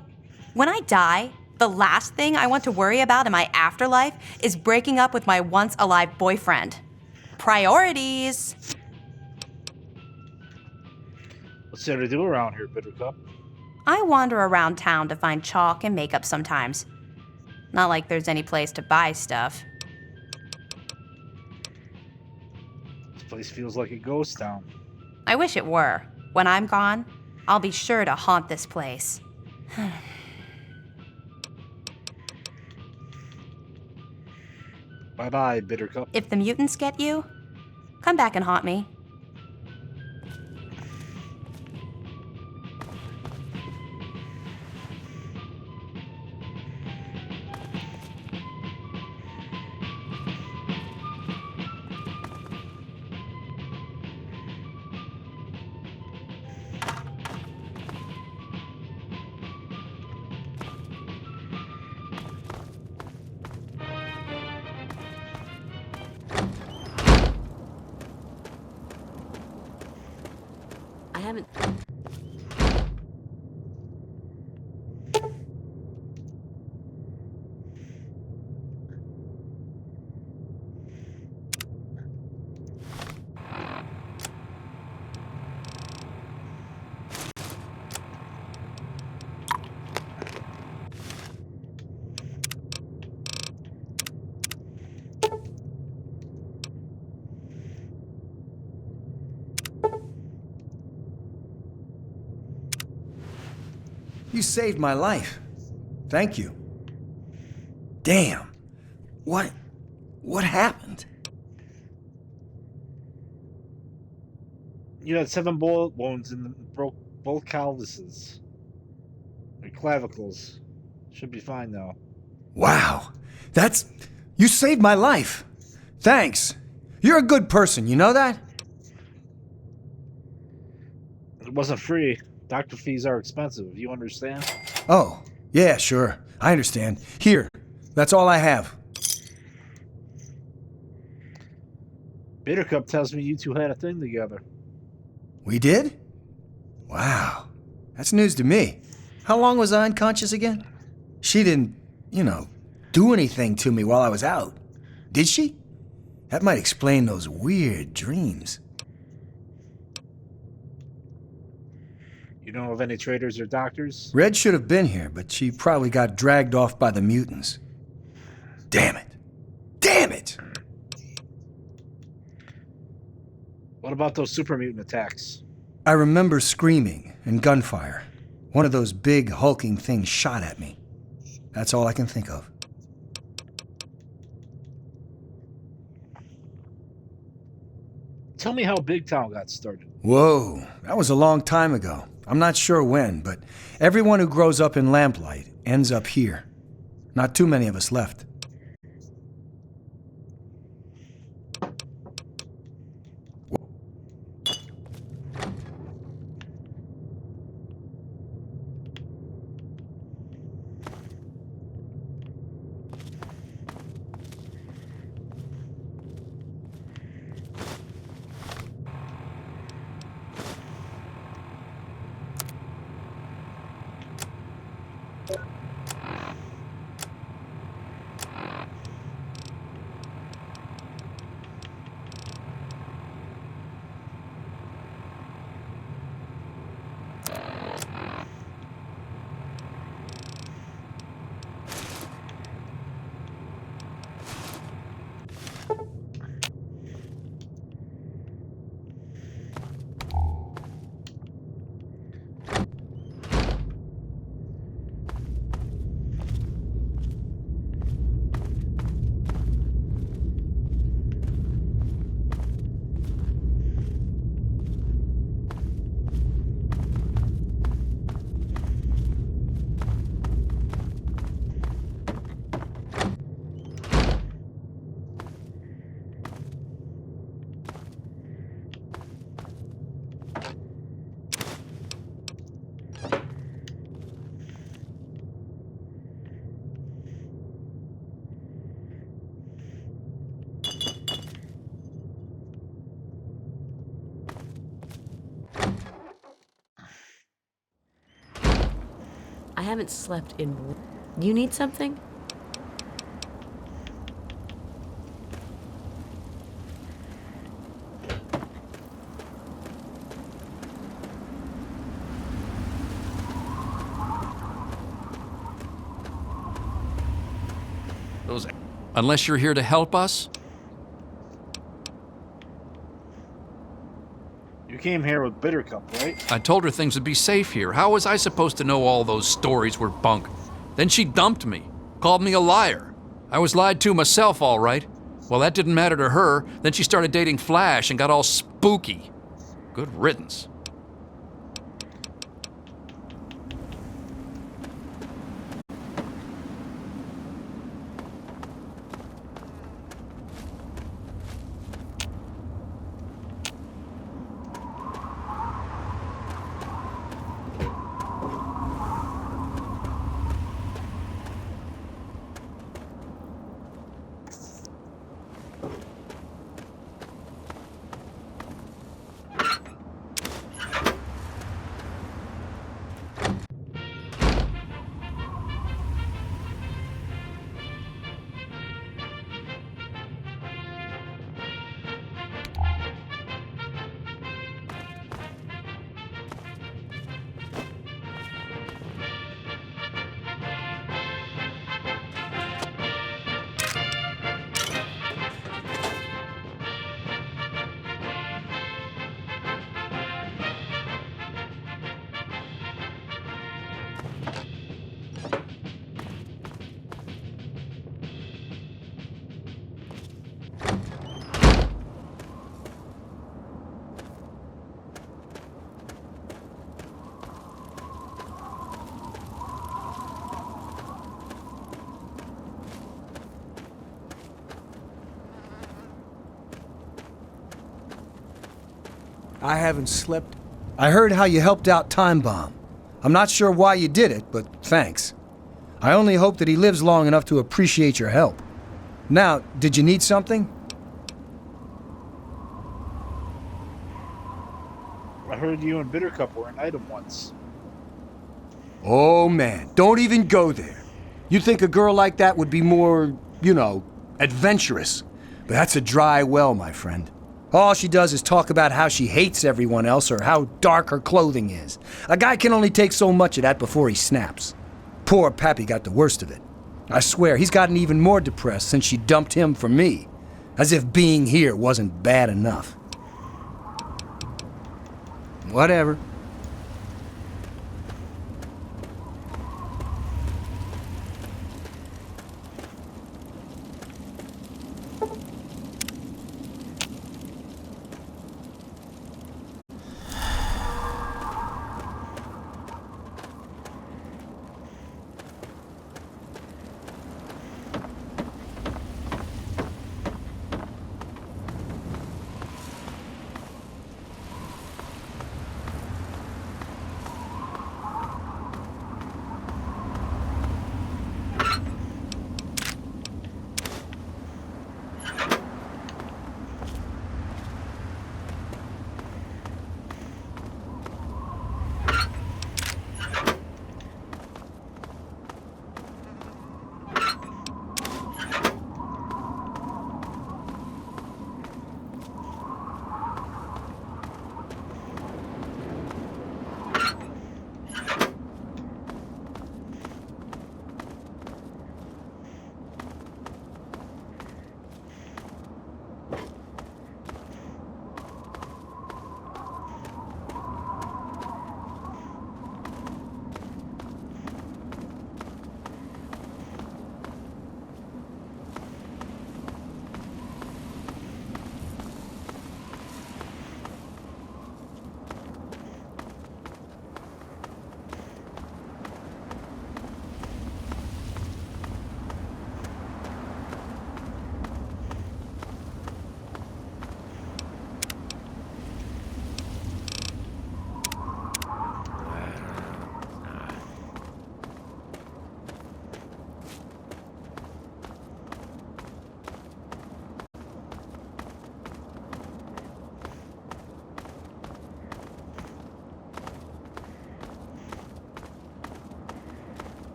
When I die, the last thing I want to worry about in my afterlife is breaking up with my once alive boyfriend. Priorities. What's there to do around here, Bittercup? I wander around town to find chalk and makeup sometimes. Not like there's any place to buy stuff. This place feels like a ghost town. I wish it were. When I'm gone, I'll be sure to haunt this place. Bye-bye, Bittercup. If the mutants get you, come back and haunt me. I haven't... You saved my life. Thank you. Damn. What happened? You had 7 bullet wounds and broke both calluses. Your clavicles. Should be fine now. Wow. You saved my life. Thanks. You're a good person, you know that? It wasn't free. Doctor fees are expensive. You understand? Oh, yeah, sure. I understand. Here, that's all I have. Bittercup tells me you two had a thing together. We did? Wow. That's news to me. How long was I unconscious again? She didn't, do anything to me while I was out. Did she? That might explain those weird dreams. You know of any traders or doctors? Red should have been here, but she probably got dragged off by the mutants. Damn it! Damn it! What about those super mutant attacks? I remember screaming and gunfire. One of those big, hulking things shot at me. That's all I can think of. Tell me how Big Town got started. Whoa, that was a long time ago. I'm not sure when, but everyone who grows up in Lamplight ends up here. Not too many of us left. I haven't slept in... You need something? Unless you're here to help us? You came here with Bittercup, right? I told her things would be safe here. How was I supposed to know all those stories were bunk? Then she dumped me, called me a liar. I was lied to myself, all right. Well, that didn't matter to her. Then she started dating Flash and got all spooky. Good riddance. I haven't slept. I heard how you helped out Time Bomb. I'm not sure why you did it, but thanks. I only hope that he lives long enough to appreciate your help. Now, did you need something? I heard you and Bittercup were an item once. Oh man, don't even go there. You'd think a girl like that would be more, you know, adventurous. But that's a dry well, my friend. All she does is talk about how she hates everyone else or how dark her clothing is. A guy can only take so much of that before he snaps. Poor Pappy got the worst of it. I swear, he's gotten even more depressed since she dumped him for me. As if being here wasn't bad enough. Whatever.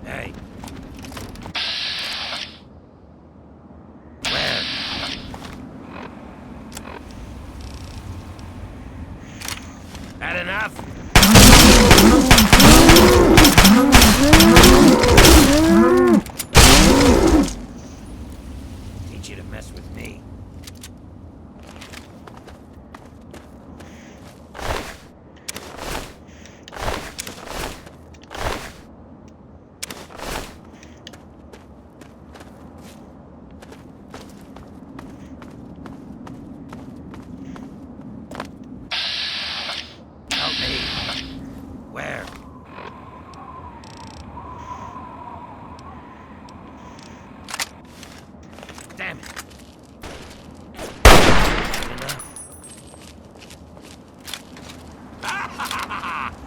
Hey. Where? Had enough? Teach you to mess with me. Where? Damn it.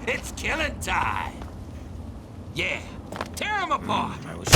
It's killing time. Yeah, tear him apart. I was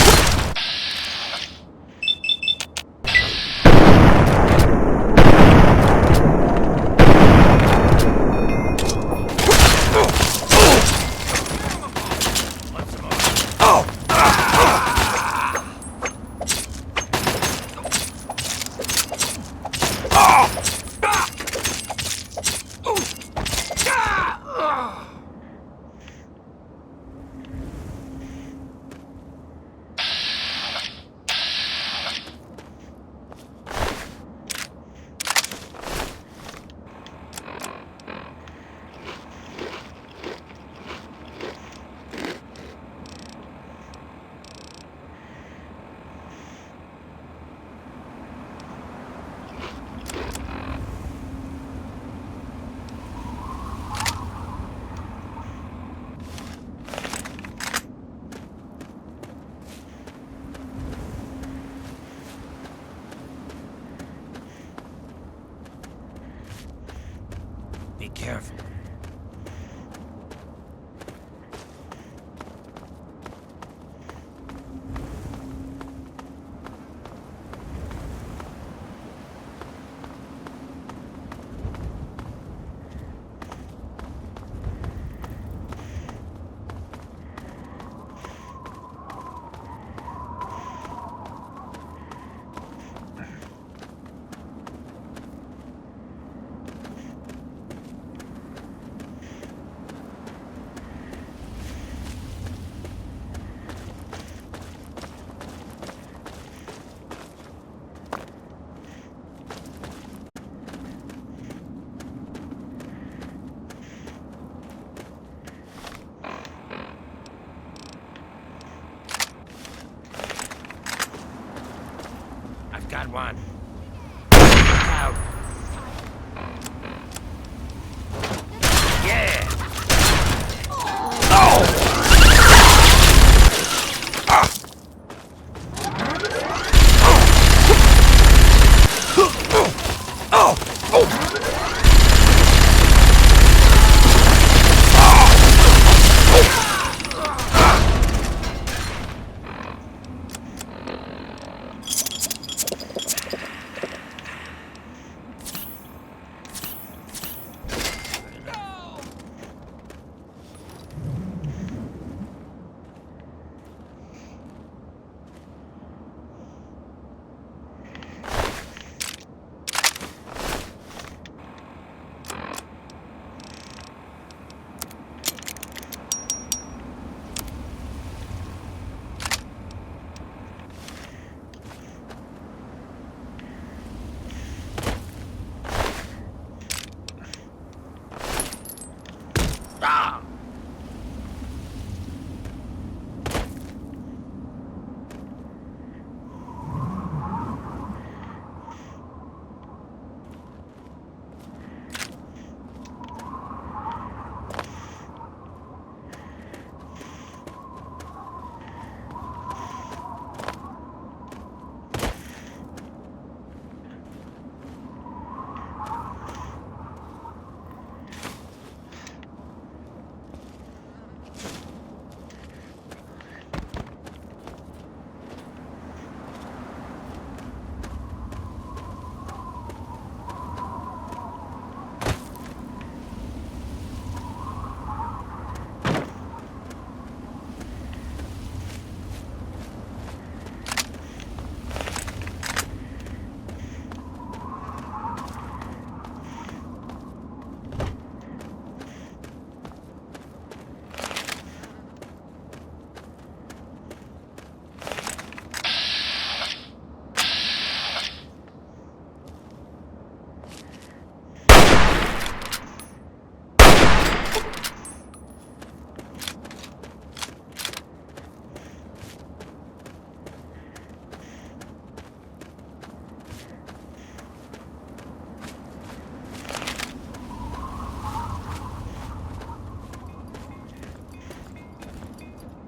got one. Out. Yeah.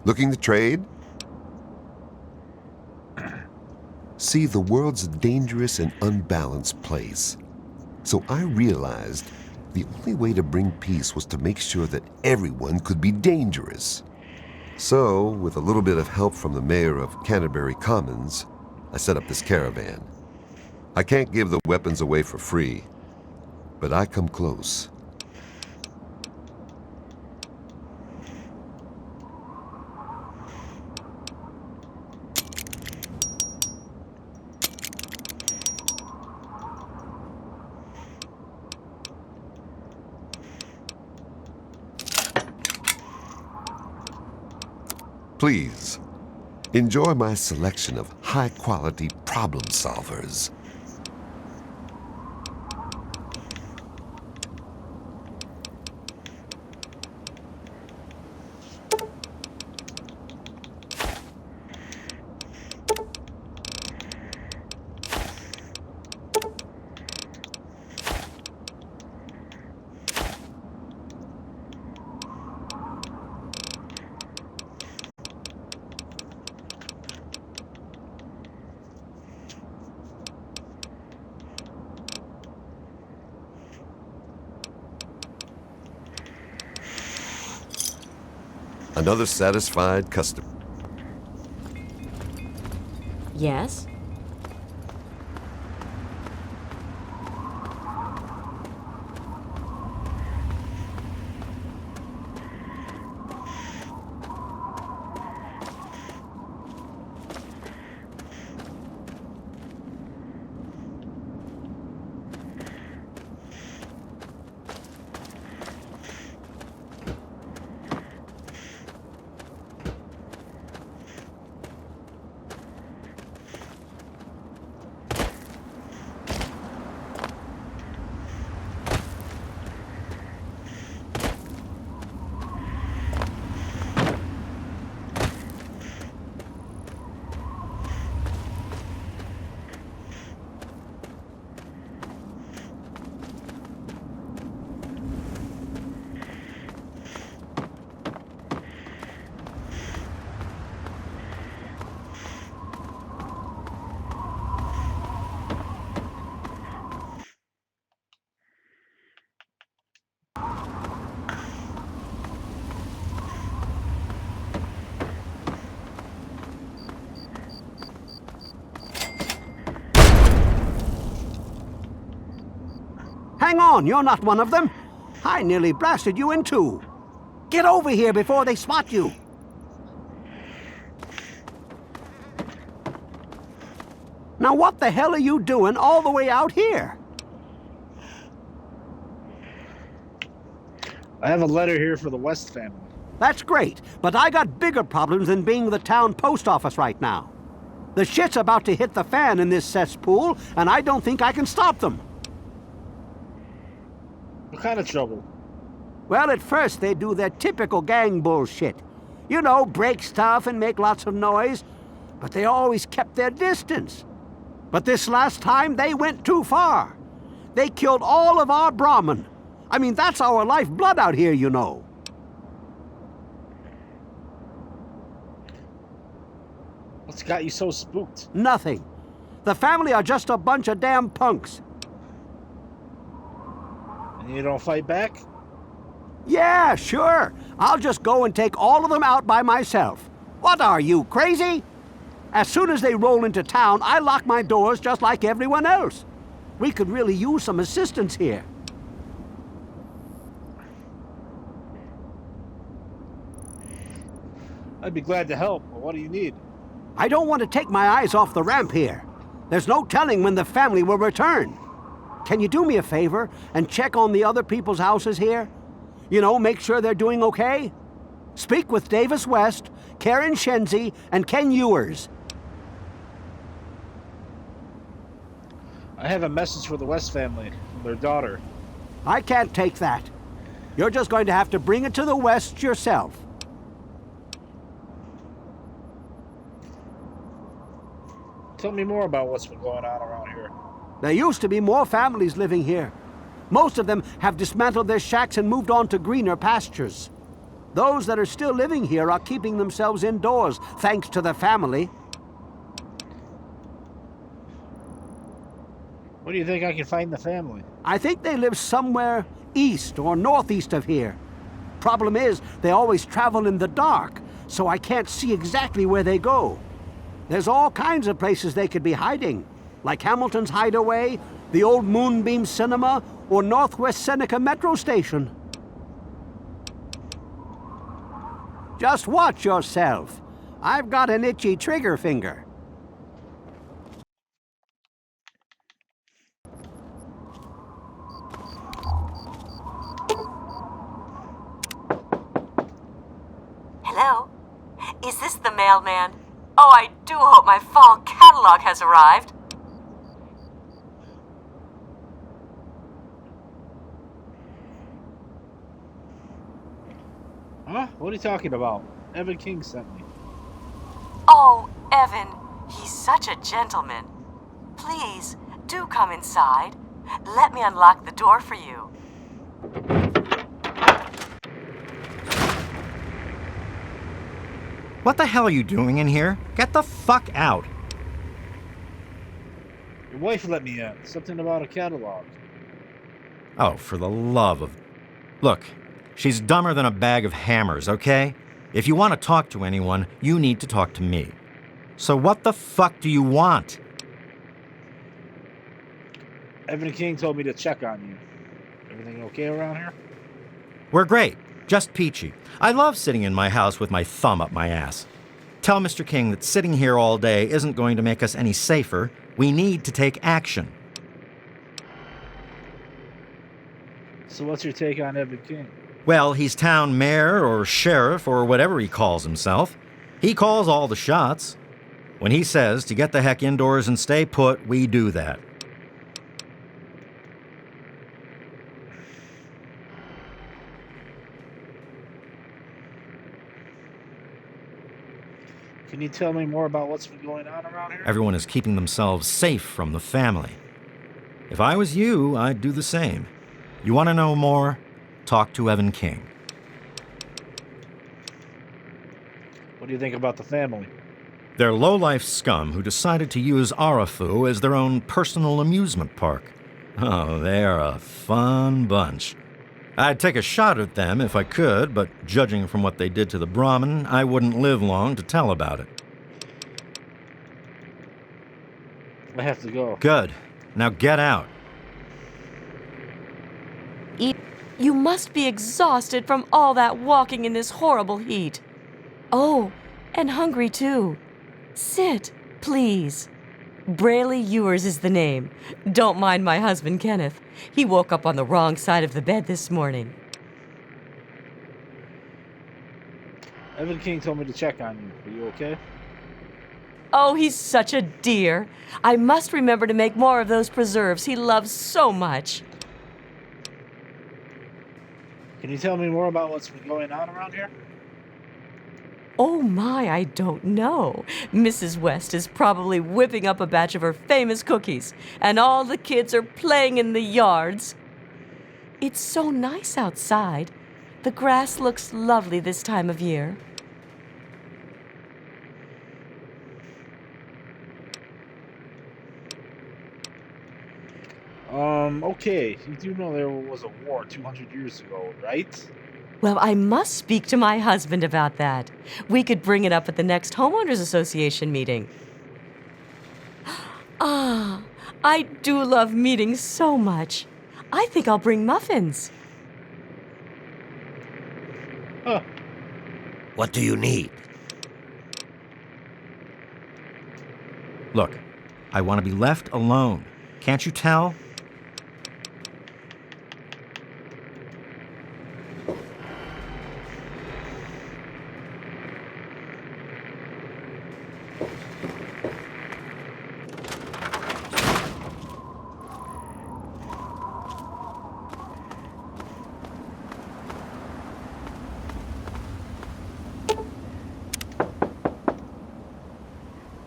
Looking to trade? See, the world's a dangerous and unbalanced place. So I realized the only way to bring peace was to make sure that everyone could be dangerous. So, with a little bit of help from the mayor of Canterbury Commons, I set up this caravan. I can't give the weapons away for free, but I come close. Please, enjoy my selection of high-quality problem solvers. Another satisfied customer. Yes? Hang on, you're not one of them. I nearly blasted you in two. Get over here before they spot you. Now what the hell are you doing all the way out here? I have a letter here for the West family. That's great, but I got bigger problems than being the town post office right now. The shit's about to hit the fan in this cesspool, and I don't think I can stop them. What kind of trouble? Well, at first they do their typical gang bullshit. You know, break stuff and make lots of noise, but they always kept their distance. But this last time, they went too far. They killed all of our Brahmin. I mean, that's our lifeblood out here, you know. What's got you so spooked? Nothing. The family are just a bunch of damn punks. And you don't fight back? Yeah, sure. I'll just go and take all of them out by myself. What are you, crazy? As soon as they roll into town, I lock my doors just like everyone else. We could really use some assistance here. I'd be glad to help, but what do you need? I don't want to take my eyes off the ramp here. There's no telling when the family will return. Can you do me a favor and check on the other people's houses here? You know, make sure they're doing okay? Speak with Davis West, Karen Shenzi, and Ken Ewers. I have a message for the West family, from their daughter. I can't take that. You're just going to have to bring it to the West yourself. Tell me more about what's been going on around here. There used to be more families living here. Most of them have dismantled their shacks and moved on to greener pastures. Those that are still living here are keeping themselves indoors, thanks to the family. Where do you think I can find the family? I think they live somewhere east or northeast of here. Problem is, they always travel in the dark, so I can't see exactly where they go. There's all kinds of places they could be hiding, like Hamilton's Hideaway, the old Moonbeam Cinema, or Northwest Seneca Metro Station. Just watch yourself. I've got an itchy trigger finger. Hello? Is this the mailman? Oh, I do hope my fall catalog has arrived. Huh? What are you talking about? Evan King sent me. Oh, Evan, he's such a gentleman. Please, do come inside. Let me unlock the door for you. What the hell are you doing in here? Get the fuck out. Your wife let me in. Something about a catalog. Oh, for the love of... Look, she's dumber than a bag of hammers, okay? If you want to talk to anyone, you need to talk to me. So what the fuck do you want? Evan King told me to check on you. Everything okay around here? We're great. Just peachy. I love sitting in my house with my thumb up my ass. Tell Mr. King that sitting here all day isn't going to make us any safer. We need to take action. So what's your take on Evan King? Well, he's town mayor or sheriff or whatever he calls himself. He calls all the shots. When he says to get the heck indoors and stay put, we do that. Can you tell me more about what's been going on around here? Everyone is keeping themselves safe from the family. If I was you, I'd do the same. You want to know more? Talk to Evan King. What do you think about the family? They're low-life scum who decided to use Arafu as their own personal amusement park. Oh, they're a fun bunch. I'd take a shot at them if I could, but judging from what they did to the Brahmin, I wouldn't live long to tell about it. I have to go. Good. Now get out. eat. You must be exhausted from all that walking in this horrible heat. Oh, and hungry too. Sit, please. Braley Ewers is the name. Don't mind my husband, Kenneth. He woke up on the wrong side of the bed this morning. Evan King told me to check on you. Are you okay? Oh, he's such a dear. I must remember to make more of those preserves he loves so much. Can you tell me more about what's been going on around here? Oh my, I don't know. Mrs. West is probably whipping up a batch of her famous cookies, and all the kids are playing in the yards. It's so nice outside. The grass looks lovely this time of year. Okay. You do know there was a war 200 years ago, right? Well, I must speak to my husband about that. We could bring it up at the next Homeowners Association meeting. Ah, I do love meetings so much. I think I'll bring muffins. Huh. What do you need? Look, I want to be left alone. Can't you tell?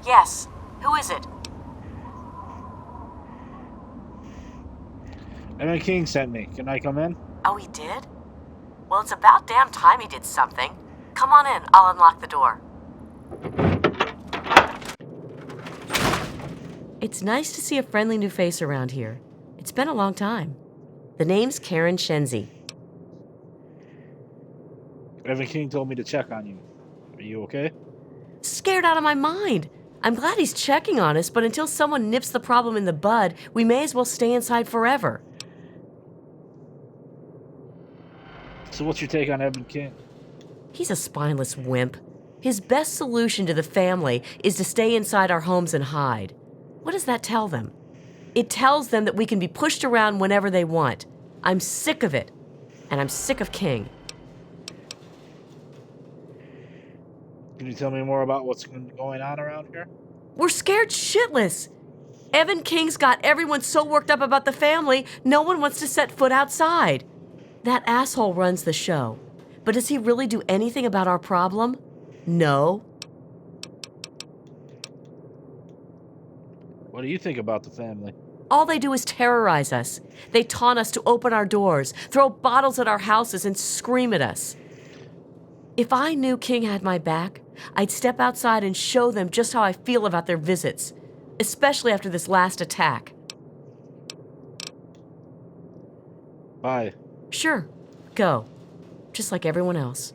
Yes. Who is it? Evan King sent me. Can I come in? Oh, he did? Well, it's about damn time he did something. Come on in. I'll unlock the door. It's nice to see a friendly new face around here. It's been a long time. The name's Karen Shenzi. Evan King told me to check on you. Are you okay? Scared out of my mind. I'm glad he's checking on us, but until someone nips the problem in the bud, we may as well stay inside forever. So what's your take on Evan King? He's a spineless wimp. His best solution to the family is to stay inside our homes and hide. What does that tell them? It tells them that we can be pushed around whenever they want. I'm sick of it. And I'm sick of King. Can you tell me more about what's going on around here? We're scared shitless. Evan King's got everyone so worked up about the family, no one wants to set foot outside. That asshole runs the show. But does he really do anything about our problem? No. What do you think about the family? All they do is terrorize us. They taunt us to open our doors, throw bottles at our houses, and scream at us. If I knew King had my back, I'd step outside and show them just how I feel about their visits, especially after this last attack. Bye. Sure, go. Just like everyone else.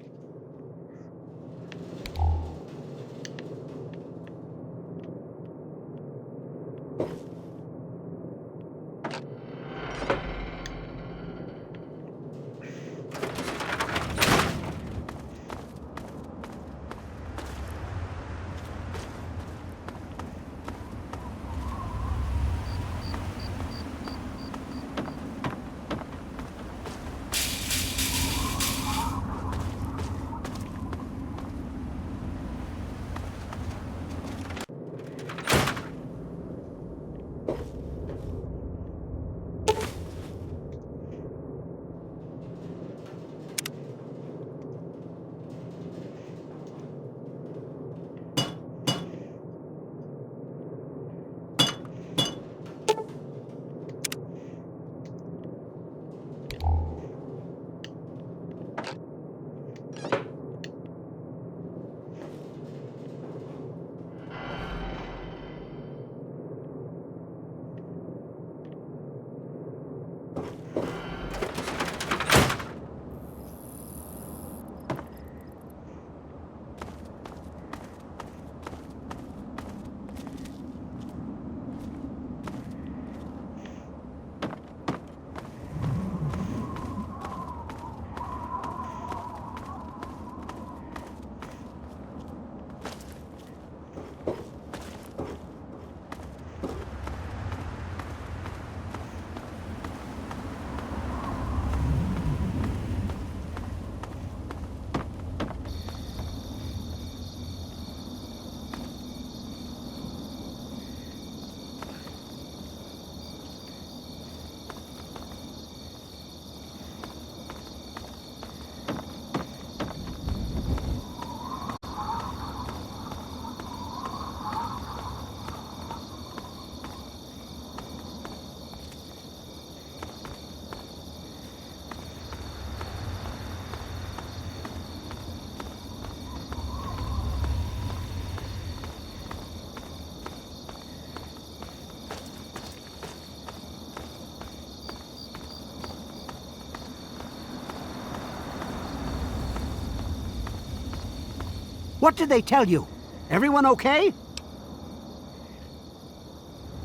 What did they tell you? Everyone okay?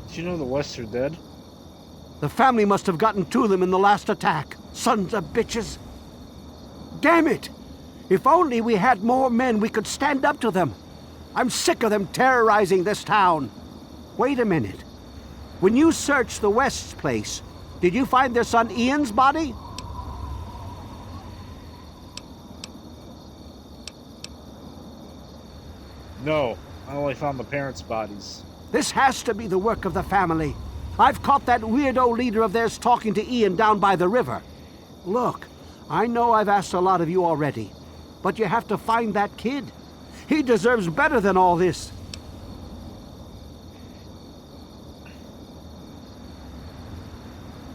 Did you know the Wests are dead? The family must have gotten to them in the last attack. Sons of bitches. Damn it! If only we had more men, we could stand up to them. I'm sick of them terrorizing this town. Wait a minute. When you searched the West's place, did you find their son Ian's body? No, I only found the parents' bodies. This has to be the work of the family. I've caught that weirdo leader of theirs talking to Ian down by the river. Look, I know I've asked a lot of you already, but you have to find that kid. He deserves better than all this.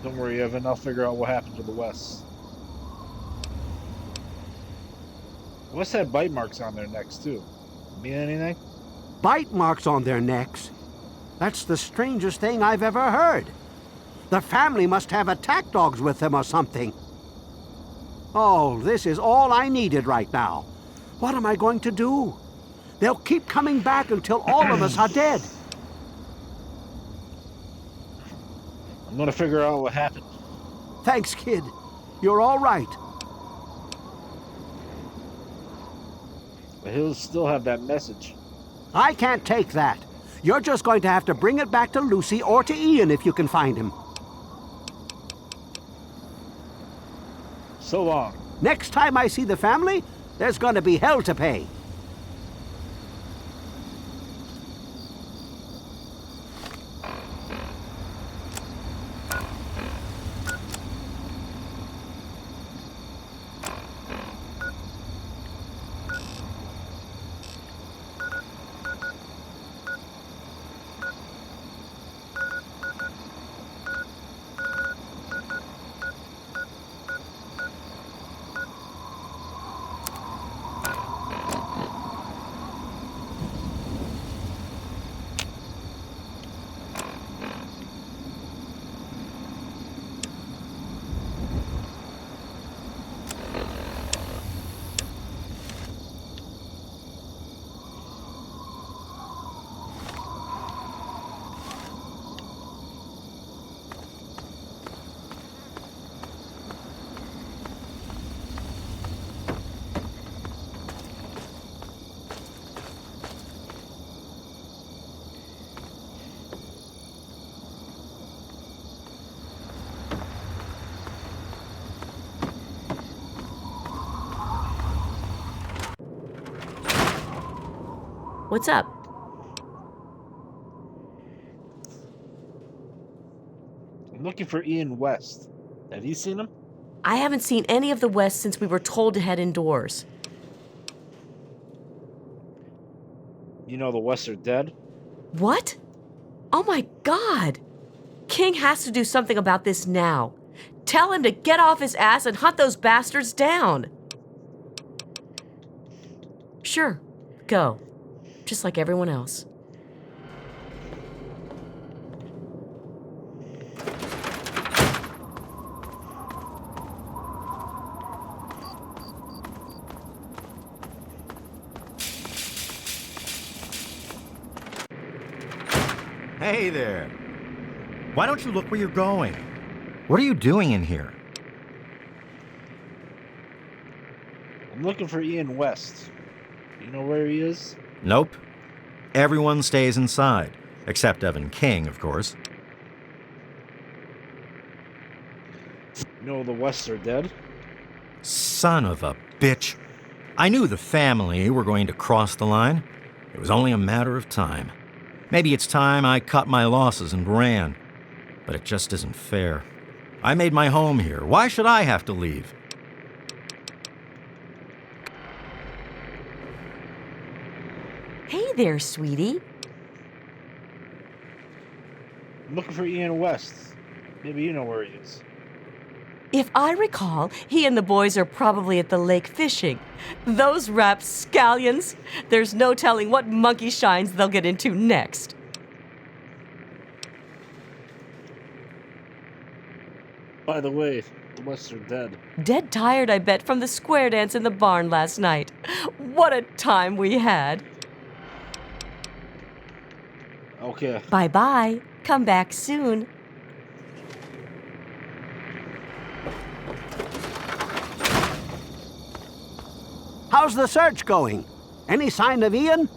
Don't worry, Evan. I'll figure out what happened to the Wests. The Wests had bite marks on their necks, too. Mean anything? Bite marks on their necks? That's the strangest thing I've ever heard. The family must have attack dogs with them or something. Oh, this is all I needed right now. What am I going to do? They'll keep coming back until all of us are dead. I'm gonna figure out what happened. Thanks, kid. You're all right. But he'll still have that message. I can't take that. You're just going to have to bring it back to Lucy or to Ian if you can find him. So long. Next time I see the family, there's going to be hell to pay. What's up? I'm looking for Ian West. Have you seen him? I haven't seen any of the West since we were told to head indoors. You know the Wests are dead? What? Oh my God! King has to do something about this now. Tell him to get off his ass and hunt those bastards down. Sure, go. Just like everyone else. Hey there. Why don't you look where you're going? What are you doing in here? I'm looking for Ian West. You know where he is? Nope. Everyone stays inside. Except Evan King, of course. You know the Wests are dead? Son of a bitch. I knew the family were going to cross the line. It was only a matter of time. Maybe it's time I cut my losses and ran. But it just isn't fair. I made my home here. Why should I have to leave? Hey there, sweetie. I'm looking for Ian West. Maybe you know where he is. If I recall, he and the boys are probably at the lake fishing. Those rapscallions. There's no telling what monkey shines they'll get into next. By the way, Unless they're dead. Dead tired, I bet, from the square dance in the barn last night. What a time we had. Okay. Bye-bye. Come back soon. How's the search going? Any sign of Ian?